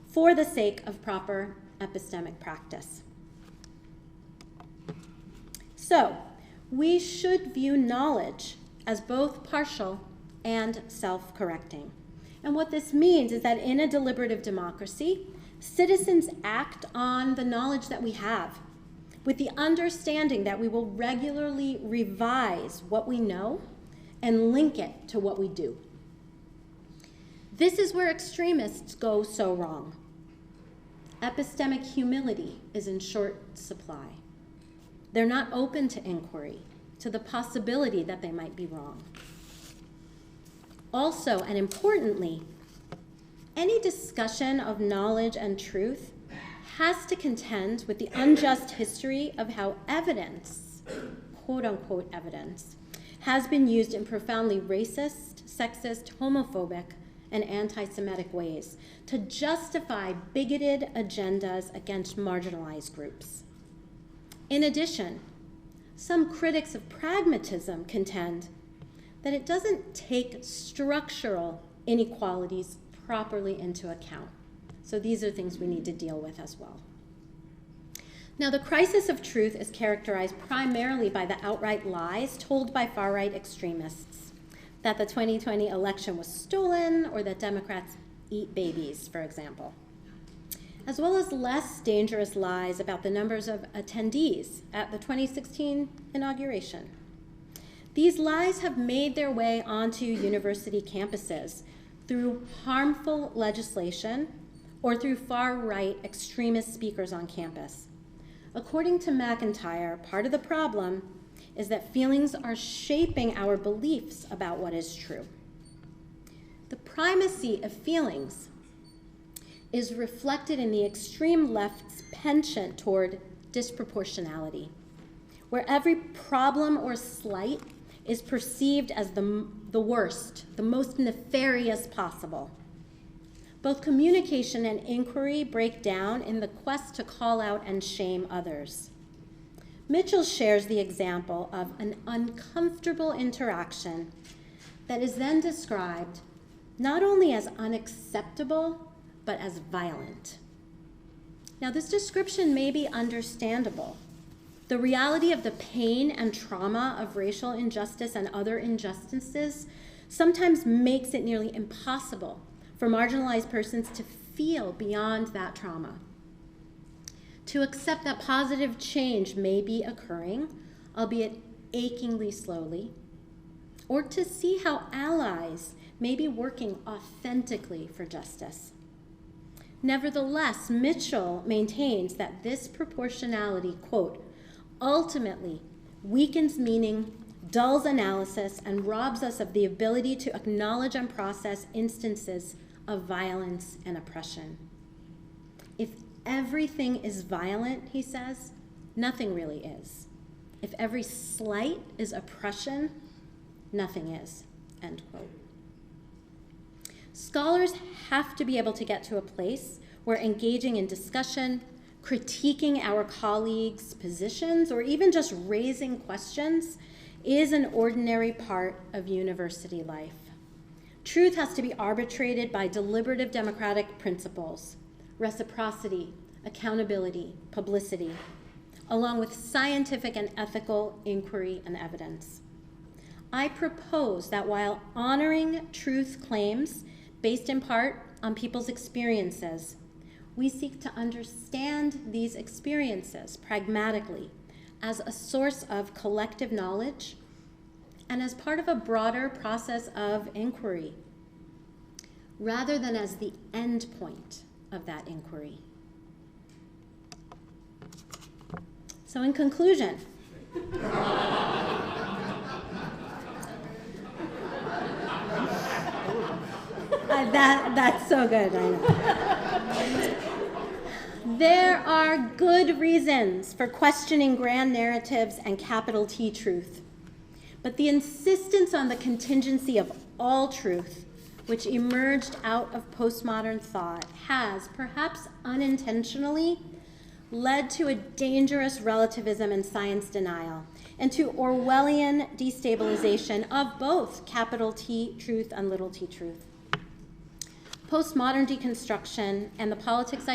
for the sake of proper epistemic practice. So, we should view knowledge as both partial and self-correcting. And what this means is that in a deliberative democracy, citizens act on the knowledge that we have, with the understanding that we will regularly revise what we know and link it to what we do. This is where extremists go so wrong. Epistemic humility is in short supply. They're not open to inquiry, to the possibility that they might be wrong. Also, and importantly, any discussion of knowledge and truth has to contend with the unjust history of how evidence, quote-unquote evidence, has been used in profoundly racist, sexist, homophobic, and anti-Semitic ways to justify bigoted agendas against marginalized groups. In addition, some critics of pragmatism contend that it doesn't take structural inequalities properly into account. So these are things we need to deal with as well. Now, the crisis of truth is characterized primarily by the outright lies told by far-right extremists, that the 2020 election was stolen or that Democrats eat babies, for example, as well as less dangerous lies about the numbers of attendees at the 2016 inauguration. These lies have made their way onto university campuses through harmful legislation or through far-right extremist speakers on campus. According to McIntyre, part of the problem is that feelings are shaping our beliefs about what is true. The primacy of feelings is reflected in the extreme left's penchant toward disproportionality, where every problem or slight is perceived as the worst, the most nefarious possible. Both communication and inquiry break down in the quest to call out and shame others. Mitchell shares the example of an uncomfortable interaction that is then described not only as unacceptable, but as violent. Now, this description may be understandable. The reality of the pain and trauma of racial injustice and other injustices sometimes makes it nearly impossible for marginalized persons to feel beyond that trauma. To accept that positive change may be occurring, albeit achingly slowly, or to see how allies may be working authentically for justice. Nevertheless, Mitchell maintains that this proportionality, quote, ultimately weakens meaning, dulls analysis, and robs us of the ability to acknowledge and process instances of violence and oppression. If everything is violent, he says, nothing really is. If every slight is oppression, nothing is, end quote. Scholars have to be able to get to a place where engaging in discussion, critiquing our colleagues' positions, or even just raising questions is an ordinary part of university life. Truth has to be arbitrated by deliberative democratic principles, reciprocity, accountability, publicity. along with scientific and ethical inquiry and evidence. I propose that while honoring truth claims based in part on people's experiences, we seek to understand these experiences pragmatically as a source of collective knowledge and as part of a broader process of inquiry, rather than as the end point of that inquiry. So in conclusion, that's so good, I know. There are good reasons for questioning grand narratives and capital T truth, but the insistence on the contingency of all truth, which emerged out of postmodern thought, has, perhaps unintentionally, led to a dangerous relativism and science denial, and to Orwellian destabilization of both capital T truth and little t truth. Postmodern deconstruction and the politics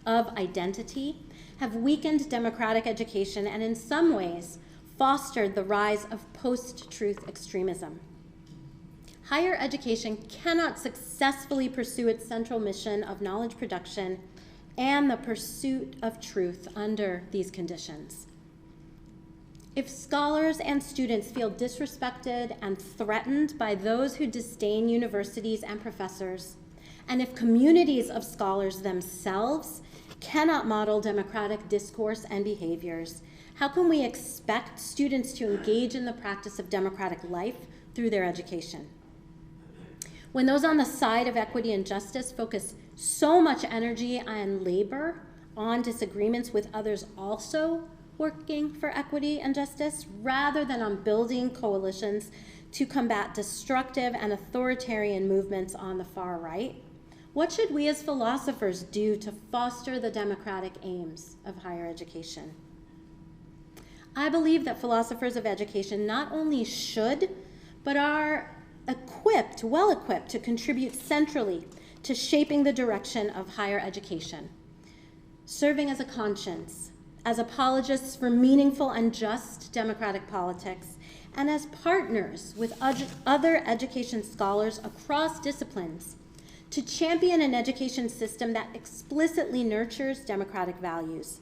of identity have weakened democratic education and in some ways fostered the rise of post-truth extremism. Higher education cannot successfully pursue its central mission of knowledge production and the pursuit of truth under these conditions. If scholars and students feel disrespected and threatened by those who disdain universities and professors, and if communities of scholars themselves cannot model democratic discourse and behaviors, how can we expect students to engage in the practice of democratic life through their education? When those on the side of equity and justice focus so much energy and labor on disagreements with others also working for equity and justice, rather than on building coalitions to combat destructive and authoritarian movements on the far right, what should we as philosophers do to foster the democratic aims of higher education? I believe that philosophers of education not only should, but are well equipped to contribute centrally to shaping the direction of higher education, serving as a conscience, as apologists for meaningful and just democratic politics, and as partners with other education scholars across disciplines to champion an education system that explicitly nurtures democratic values.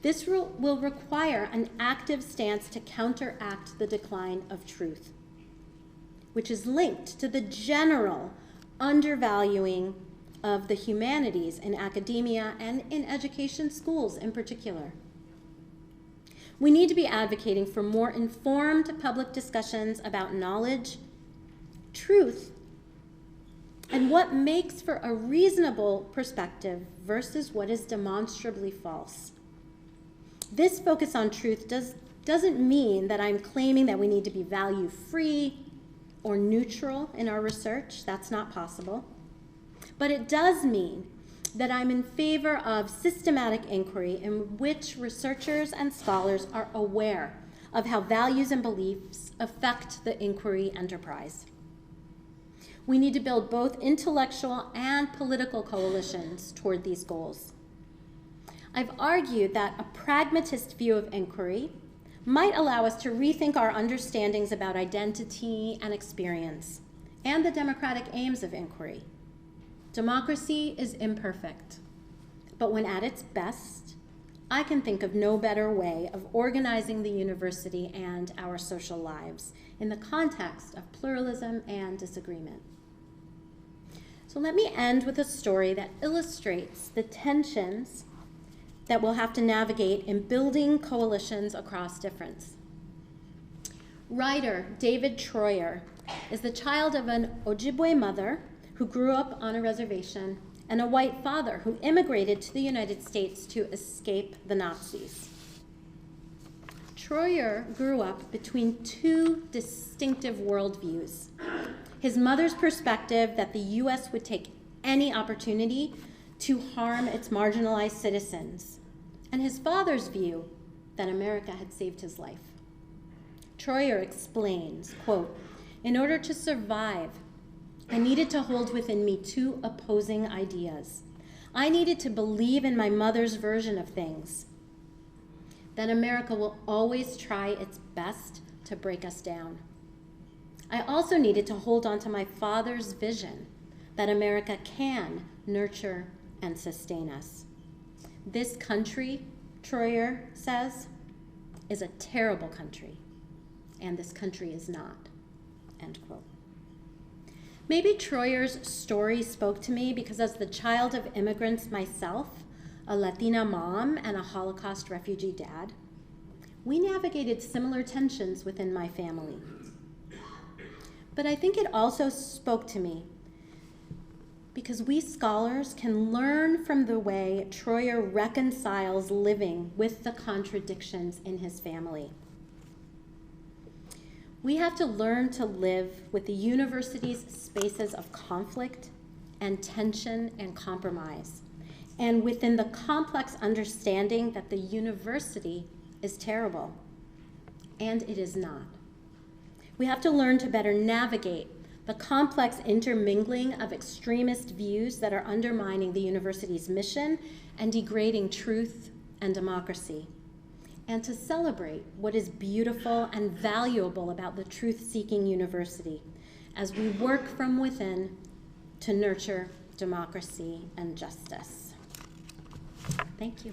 This will require an active stance to counteract the decline of truth, which is linked to the general undervaluing of the humanities in academia and in education schools in particular. We need to be advocating for more informed public discussions about knowledge, truth, and what makes for a reasonable perspective versus what is demonstrably false. This focus on truth doesn't mean that I'm claiming that we need to be value-free or neutral in our research. That's not possible. But it does mean that I'm in favor of systematic inquiry in which researchers and scholars are aware of how values and beliefs affect the inquiry enterprise. We need to build both intellectual and political coalitions toward these goals. I've argued that a pragmatist view of inquiry might allow us to rethink our understandings about identity and experience and the democratic aims of inquiry. Democracy is imperfect, but when at its best, I can think of no better way of organizing the university and our social lives in the context of pluralism and disagreement. So let me end with a story that illustrates the tensions that we'll have to navigate in building coalitions across difference. Writer David Troyer is the child of an Ojibwe mother who grew up on a reservation and a white father who immigrated to the United States to escape the Nazis. Troyer grew up between two distinctive worldviews. His mother's perspective that the U.S. would take any opportunity to harm its marginalized citizens, and his father's view that America had saved his life. Troyer explains, quote, "In order to survive, I needed to hold within me two opposing ideas. I needed to believe in my mother's version of things, that America will always try its best to break us down. I also needed to hold on to my father's vision that America can nurture and sustain us. This country, Troyer says, is a terrible country, and this country is not, end quote. Maybe Troyer's story spoke to me because as the child of immigrants myself, a Latina mom and a Holocaust refugee dad, we navigated similar tensions within my family. But I think it also spoke to me because we scholars can learn from the way Troyer reconciles living with the contradictions in his family. We have to learn to live with the university's spaces of conflict and tension and compromise, and within the complex understanding that the university is terrible, and it is not. We have to learn to better navigate the complex intermingling of extremist views that are undermining the university's mission and degrading truth and democracy, and to celebrate what is beautiful and valuable about the truth-seeking university as we work from within to nurture democracy and justice. Thank you.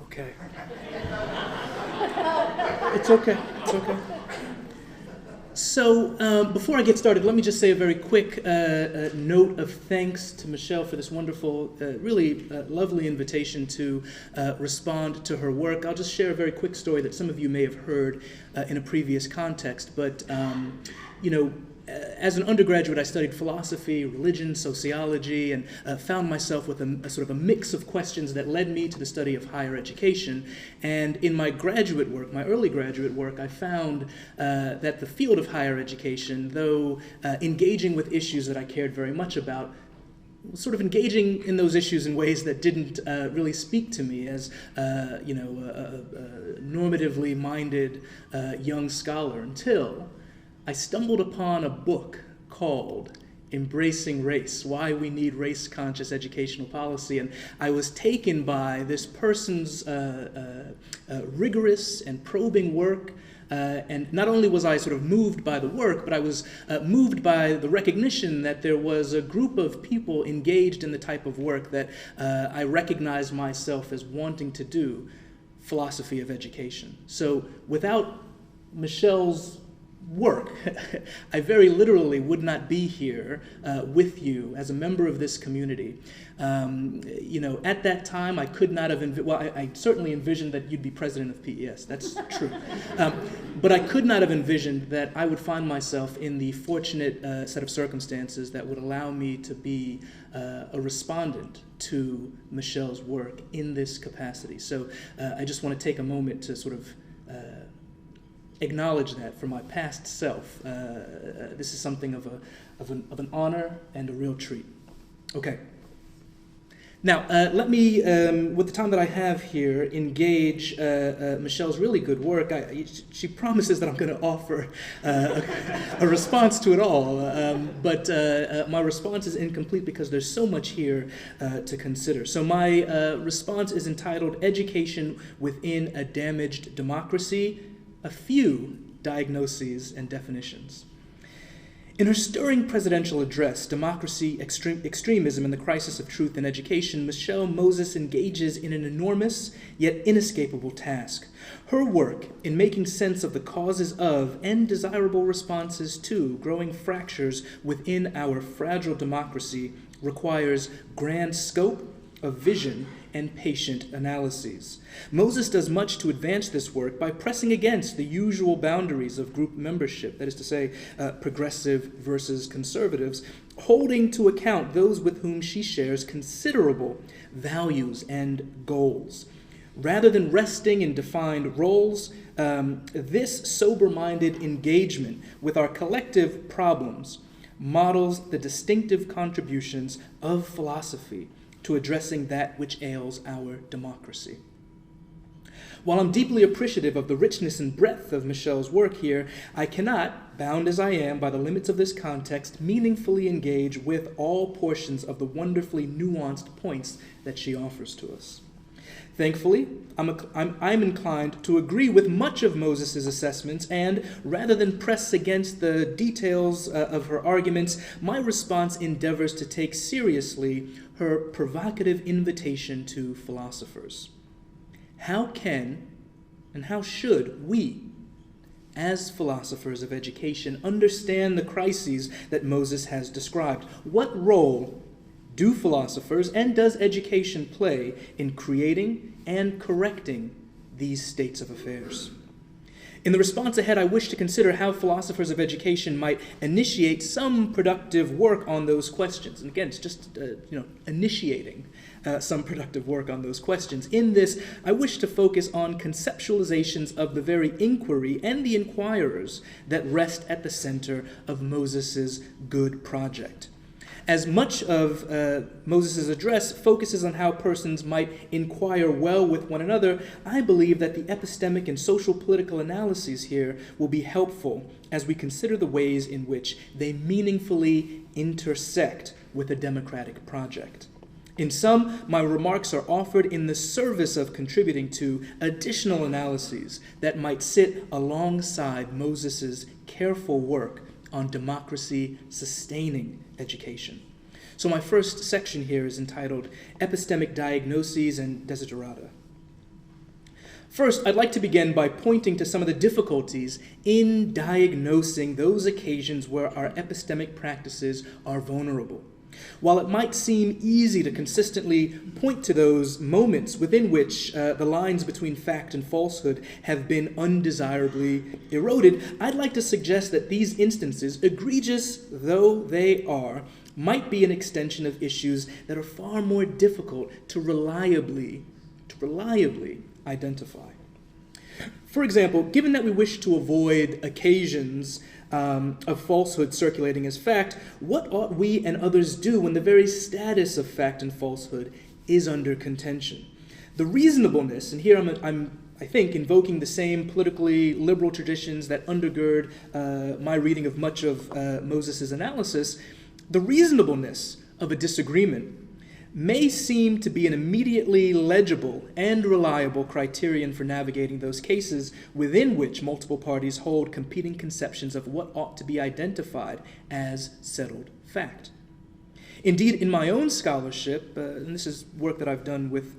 Okay. It's okay. It's okay. So before I get started, let me just say a very quick note of thanks to Michele for this wonderful, really lovely invitation to respond to her work. I'll just share a very quick story that some of you may have heard in a previous context. But, as an undergraduate, I studied philosophy, religion, sociology, and found myself with a sort of a mix of questions that led me to the study of higher education. And in my graduate work, my early graduate work, I found that the field of higher education, though engaging with issues that I cared very much about, sort of engaging in those issues in ways that didn't really speak to me as, a normatively minded young scholar until I stumbled upon a book called Embracing Race, Why We Need Race-Conscious Educational Policy, and I was taken by this person's rigorous and probing work, and not only was I sort of moved by the work, but I was moved by the recognition that there was a group of people engaged in the type of work that I recognized myself as wanting to do, philosophy of education. So without Michelle's work, I very literally would not be here with you as a member of this community. At that time, I could not have, I certainly envisioned that you'd be president of PES, that's true. But I could not have envisioned that I would find myself in the fortunate set of circumstances that would allow me to be a respondent to Michelle's work in this capacity. So I just want to take a moment to sort of acknowledge that for my past self. This is something of an honor and a real treat. Okay. Now, let me, with the time that I have here, engage Michelle's really good work. She promises that I'm going to offer a response to it all, but my response is incomplete because there's so much here to consider. So my response is entitled Education Within a Damaged Democracy, a few diagnoses and definitions. In her stirring presidential address, Democracy, Extremism, and the Crisis of Truth in Education, Michele Moses engages in an enormous yet inescapable task. Her work in making sense of the causes of and desirable responses to growing fractures within our fragile democracy requires grand scope of vision and patient analyses. Moses does much to advance this work by pressing against the usual boundaries of group membership, that is to say, progressive versus conservatives, holding to account those with whom she shares considerable values and goals. Rather than resting in defined roles, this sober-minded engagement with our collective problems models the distinctive contributions of philosophy to addressing that which ails our democracy. While I'm deeply appreciative of the richness and breadth of Michele's work here, I cannot, bound as I am by the limits of this context, meaningfully engage with all portions of the wonderfully nuanced points that she offers to us. Thankfully, I'm inclined to agree with much of Moses' assessments, and rather than press against the details of her arguments, my response endeavors to take seriously her provocative invitation to philosophers. How can and how should we, as philosophers of education, understand the crises that Moses has described? What role do philosophers and does education play in creating and correcting these states of affairs? In the response ahead, I wish to consider how philosophers of education might initiate some productive work on those questions. And again, it's just initiating some productive work on those questions. In this, I wish to focus on conceptualizations of the very inquiry and the inquirers that rest at the center of Moses' good project. As much of Moses' address focuses on how persons might inquire well with one another, I believe that the epistemic and social political analyses here will be helpful as we consider the ways in which they meaningfully intersect with a democratic project. In sum, my remarks are offered in the service of contributing to additional analyses that might sit alongside Moses' careful work on democracy-sustaining education. So my first section here is entitled Epistemic Diagnoses and Desiderata. First, I'd like to begin by pointing to some of the difficulties in diagnosing those occasions where our epistemic practices are vulnerable. While it might seem easy to consistently point to those moments within which the lines between fact and falsehood have been undesirably eroded, I'd like to suggest that these instances, egregious though they are, might be an extension of issues that are far more difficult to reliably identify. For example, given that we wish to avoid occasions of falsehood circulating as fact, what ought we and others do when the very status of fact and falsehood is under contention? The reasonableness, and here I think, invoking the same politically liberal traditions that undergird my reading of much of Moses' analysis, the reasonableness of a disagreement may seem to be an immediately legible and reliable criterion for navigating those cases within which multiple parties hold competing conceptions of what ought to be identified as settled fact. Indeed, in my own scholarship, and this is work that I've done with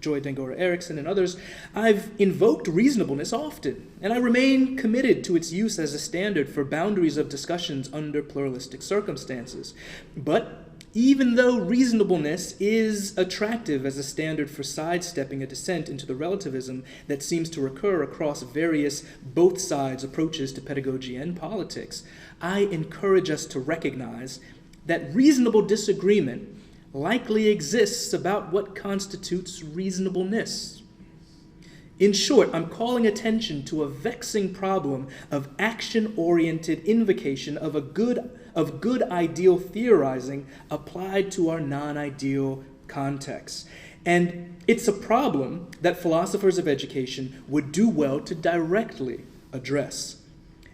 Joy Dengora Erickson and others, I've invoked reasonableness often, and I remain committed to its use as a standard for boundaries of discussions under pluralistic circumstances. But even though reasonableness is attractive as a standard for sidestepping a descent into the relativism that seems to recur across various both sides approaches to pedagogy and politics, I encourage us to recognize that reasonable disagreement likely exists about what constitutes reasonableness. In short, I'm calling attention to a vexing problem of action-oriented invocation of good ideal theorizing applied to our non-ideal contexts. And it's a problem that philosophers of education would do well to directly address.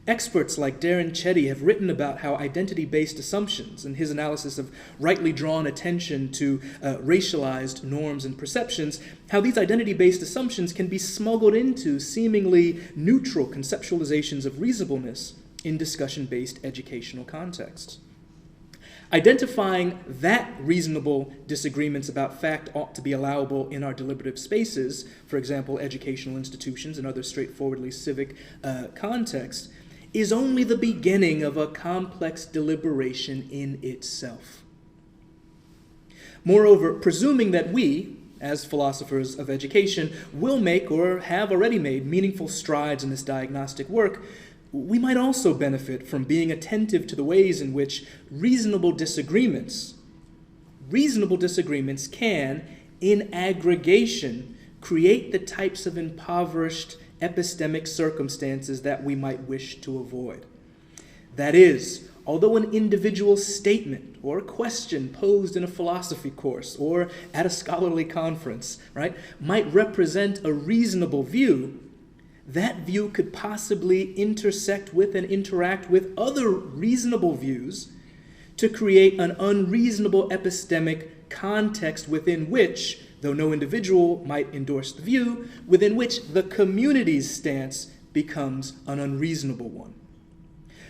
Experts like Darren Chetty have written about how identity-based assumptions, and his analysis of rightly drawn attention to racialized norms and perceptions, how these identity-based assumptions can be smuggled into seemingly neutral conceptualizations of reasonableness in discussion-based educational contexts. Identifying that reasonable disagreements about fact ought to be allowable in our deliberative spaces, for example, educational institutions and other straightforwardly civic contexts, is only the beginning of a complex deliberation in itself. Moreover, presuming that we, as philosophers of education, will make or have already made meaningful strides in this diagnostic work, we might also benefit from being attentive to the ways in which reasonable disagreements can, in aggregation, create the types of impoverished epistemic circumstances that we might wish to avoid. That is, although an individual statement or a question posed in a philosophy course or at a scholarly conference, right, might represent a reasonable view, that view could possibly intersect with and interact with other reasonable views to create an unreasonable epistemic context within which, though no individual might endorse the view, within which the community's stance becomes an unreasonable one.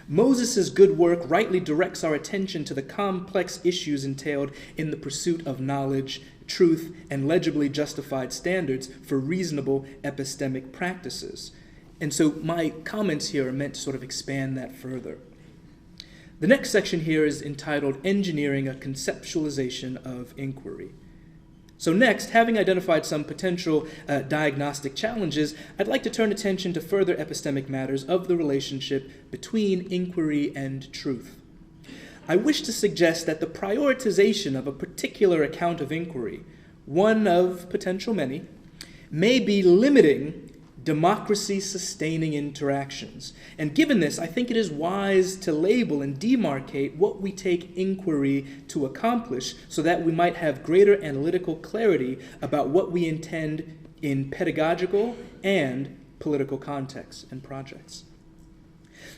Moses' good work rightly directs our attention to the complex issues entailed in the pursuit of knowledge, truth, and legibly justified standards for reasonable epistemic practices. And so my comments here are meant to sort of expand that further. The next section here is entitled Engineering a Conceptualization of Inquiry. So next, having identified some potential diagnostic challenges, I'd like to turn attention to further epistemic matters of the relationship between inquiry and truth. I wish to suggest that the prioritization of a particular account of inquiry, one of potential many, may be limiting democracy-sustaining interactions. And given this, I think it is wise to label and demarcate what we take inquiry to accomplish so that we might have greater analytical clarity about what we intend in pedagogical and political contexts and projects.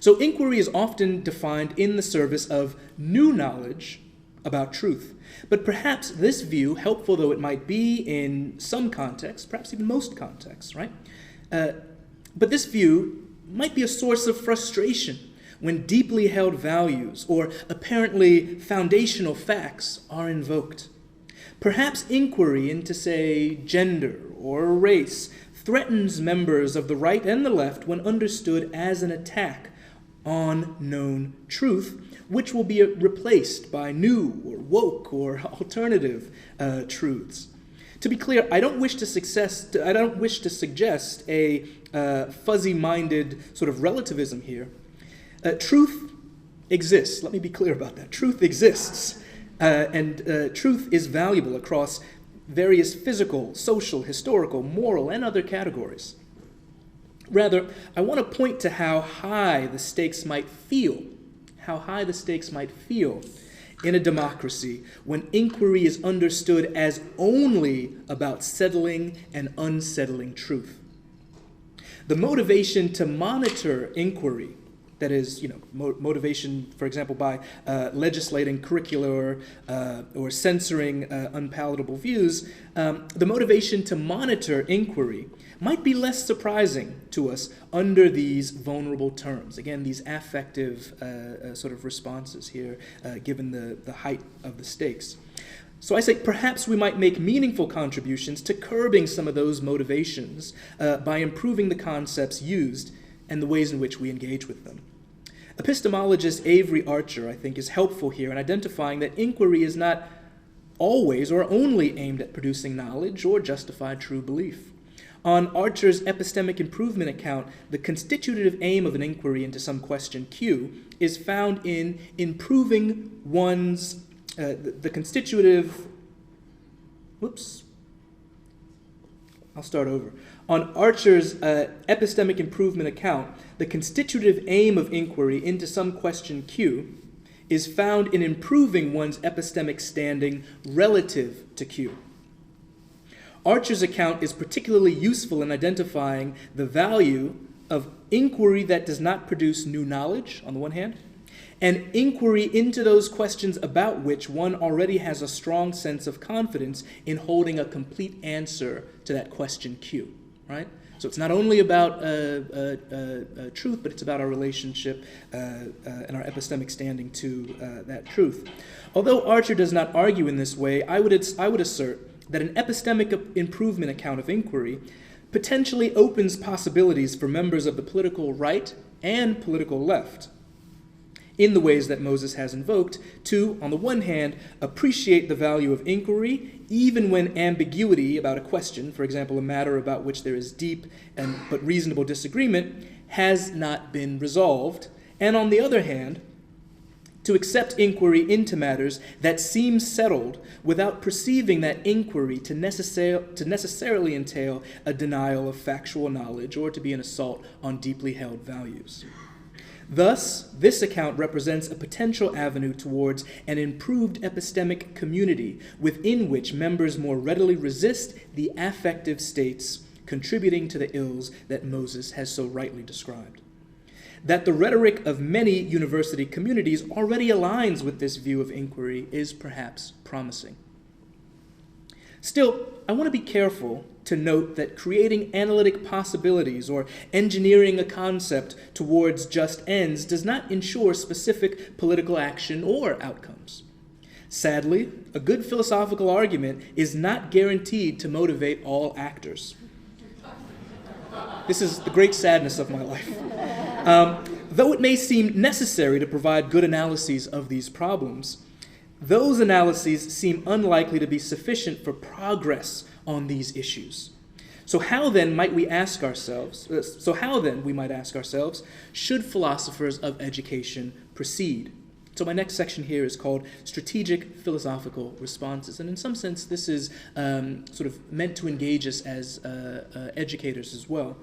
So inquiry is often defined in the service of new knowledge about truth. But perhaps this view, helpful though it might be in some contexts, perhaps even most contexts, right? But this view might be a source of frustration when deeply held values or apparently foundational facts are invoked. Perhaps inquiry into, say, gender or race threatens members of the right and the left when understood as an attack on known truth, which will be replaced by new or woke or alternative truths. To be clear, I don't wish to suggest a fuzzy-minded sort of relativism here. Truth exists. Let me be clear about that. Truth exists, and truth is valuable across various physical, social, historical, moral, and other categories. Rather, I want to point to how high the stakes might feel in a democracy when inquiry is understood as only about settling and unsettling truth. The motivation to monitor inquiry, that is, motivation, for example, by legislating curricula or censoring unpalatable views, the motivation to monitor inquiry might be less surprising to us under these vulnerable terms. Again, these affective sort of responses here, given the height of the stakes. So I say perhaps we might make meaningful contributions to curbing some of those motivations by improving the concepts used and the ways in which we engage with them. Epistemologist Avery Archer, I think, is helpful here in identifying that inquiry is not always or only aimed at producing knowledge or justified true belief. On Archer's epistemic improvement account, the constitutive aim of an inquiry into some question Q is found in improving one's, the constitutive, I'll start over. On Archer's epistemic improvement account, the constitutive aim of inquiry into some question Q is found in improving one's epistemic standing relative to Q. Archer's account is particularly useful in identifying the value of inquiry that does not produce new knowledge, on the one hand, and inquiry into those questions about which one already has a strong sense of confidence in holding a complete answer to that question Q, right? So it's not only about truth, but it's about our relationship and our epistemic standing to that truth. Although Archer does not argue in this way, I would assert that an epistemic improvement account of inquiry potentially opens possibilities for members of the political right and political left in the ways that Moses has invoked to, on the one hand, appreciate the value of inquiry even when ambiguity about a question, for example, a matter about which there is deep but reasonable disagreement, has not been resolved, and on the other hand, to accept inquiry into matters that seem settled without perceiving that inquiry to necessarily entail a denial of factual knowledge or to be an assault on deeply held values. Thus, this account represents a potential avenue towards an improved epistemic community within which members more readily resist the affective states contributing to the ills that Moses has so rightly described. That the rhetoric of many university communities already aligns with this view of inquiry is perhaps promising. Still, I want to be careful to note that creating analytic possibilities or engineering a concept towards just ends does not ensure specific political action or outcomes. Sadly, a good philosophical argument is not guaranteed to motivate all actors. This is the great sadness of my life. Though it may seem necessary to provide good analyses of these problems, those analyses seem unlikely to be sufficient for progress on these issues. So how then we might ask ourselves, should philosophers of education proceed? So my next section here is called Strategic Philosophical Responses. And in some sense, this is sort of meant to engage us as educators as well.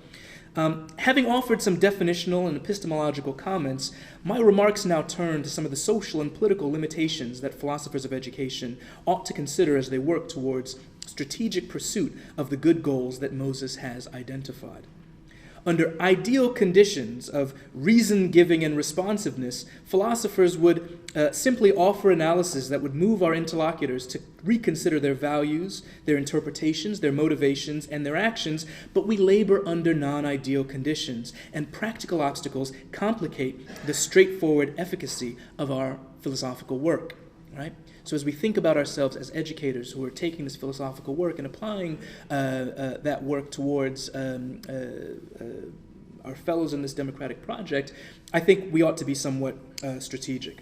Having offered some definitional and epistemological comments, my remarks now turn to some of the social and political limitations that philosophers of education ought to consider as they work towards strategic pursuit of the good goals that Moses has identified. Under ideal conditions of reason-giving and responsiveness, philosophers would simply offer analysis that would move our interlocutors to reconsider their values, their interpretations, their motivations, and their actions, but we labor under non-ideal conditions, and practical obstacles complicate the straightforward efficacy of our philosophical work, right? So as we think about ourselves as educators who are taking this philosophical work and applying that work towards our fellows in this democratic project, I think we ought to be somewhat strategic.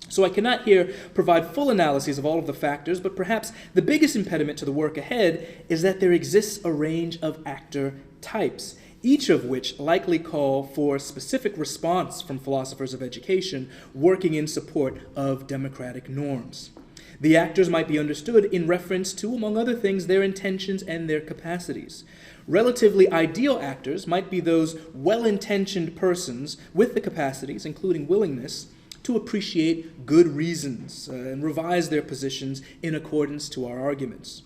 So I cannot here provide full analyses of all of the factors, but perhaps the biggest impediment to the work ahead is that there exists a range of actor types, each of which likely call for specific response from philosophers of education working in support of democratic norms. The actors might be understood in reference to, among other things, their intentions and their capacities. Relatively ideal actors might be those well-intentioned persons with the capacities, including willingness, to appreciate good reasons and revise their positions in accordance to our arguments.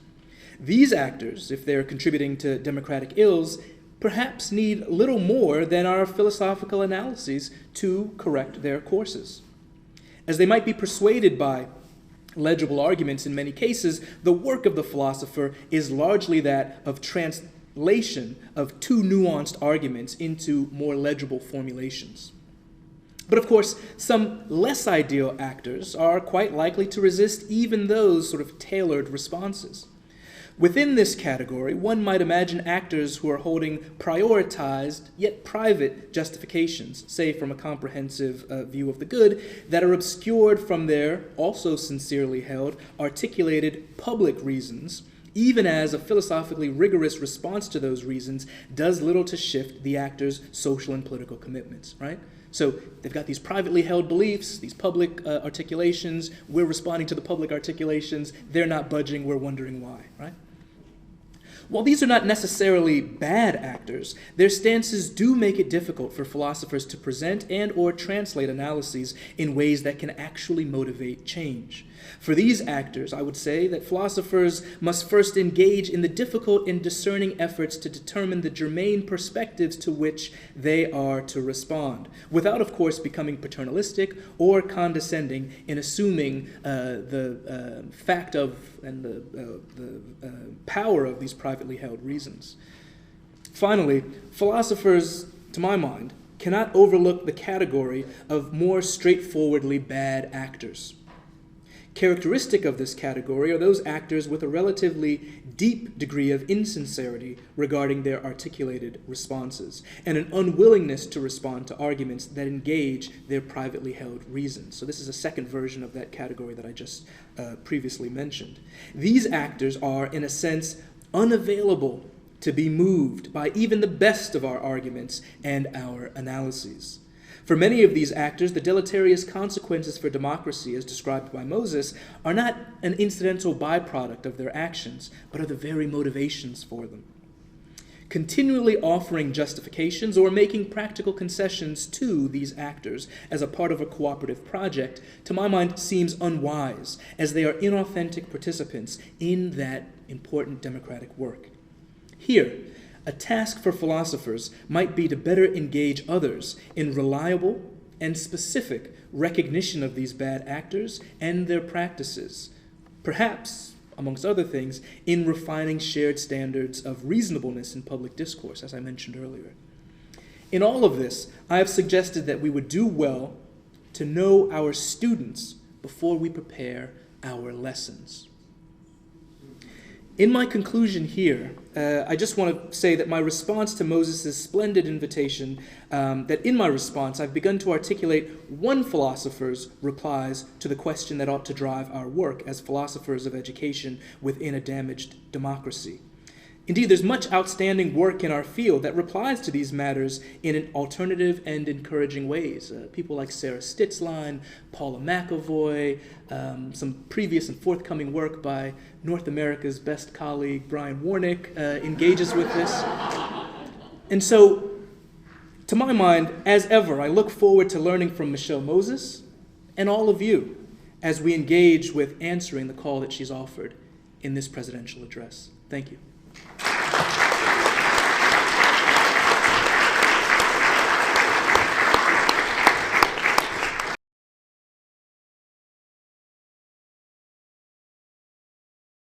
These actors, if they're contributing to democratic ills, perhaps need little more than our philosophical analyses to correct their courses. As they might be persuaded by legible arguments in many cases, the work of the philosopher is largely that of translation of too nuanced arguments into more legible formulations. But of course, some less ideal actors are quite likely to resist even those sort of tailored responses. Within this category, one might imagine actors who are holding prioritized yet private justifications, say from a comprehensive view of the good, that are obscured from their, also sincerely held, articulated public reasons, even as a philosophically rigorous response to those reasons does little to shift the actor's social and political commitments, right? So they've got these privately held beliefs, these public articulations. We're responding to the public articulations. They're not budging. We're wondering why, right? While these are not necessarily bad actors, their stances do make it difficult for philosophers to present and or translate analyses in ways that can actually motivate change. For these actors, I would say that philosophers must first engage in the difficult and discerning efforts to determine the germane perspectives to which they are to respond, without, of course, becoming paternalistic or condescending in assuming the fact of and the power of these privately held reasons. Finally, philosophers, to my mind, cannot overlook the category of more straightforwardly bad actors. Characteristic of this category are those actors with a relatively deep degree of insincerity regarding their articulated responses, and an unwillingness to respond to arguments that engage their privately held reasons. So this is a second version of that category that I just previously mentioned. These actors are, in a sense, unavailable to be moved by even the best of our arguments and our analyses. For many of these actors, the deleterious consequences for democracy, as described by Moses, are not an incidental byproduct of their actions, but are the very motivations for them. continually offering justifications or making practical concessions to these actors as a part of a cooperative project, to my mind, seems unwise, as they are inauthentic participants in that important democratic work. Here, a task for philosophers might be to better engage others in reliable and specific recognition of these bad actors and their practices, perhaps, amongst other things, in refining shared standards of reasonableness in public discourse, as I mentioned earlier. In all of this, I have suggested that we would do well to know our students before we prepare our lessons. In my conclusion here, I just want to say that my response to Moses' splendid invitation, that in my response I've begun to articulate one philosopher's replies to the question that ought to drive our work as philosophers of education within a damaged democracy. Indeed, there's much outstanding work in our field that replies to these matters in an alternative and encouraging ways. People like Sarah Stitzline, Paula McAvoy, some previous and forthcoming work by North America's best colleague, Brian Warnick, engages with this. And so, to my mind, as ever, I look forward to learning from Michele Moses and all of you as we engage with answering the call that she's offered in this presidential address. Thank you.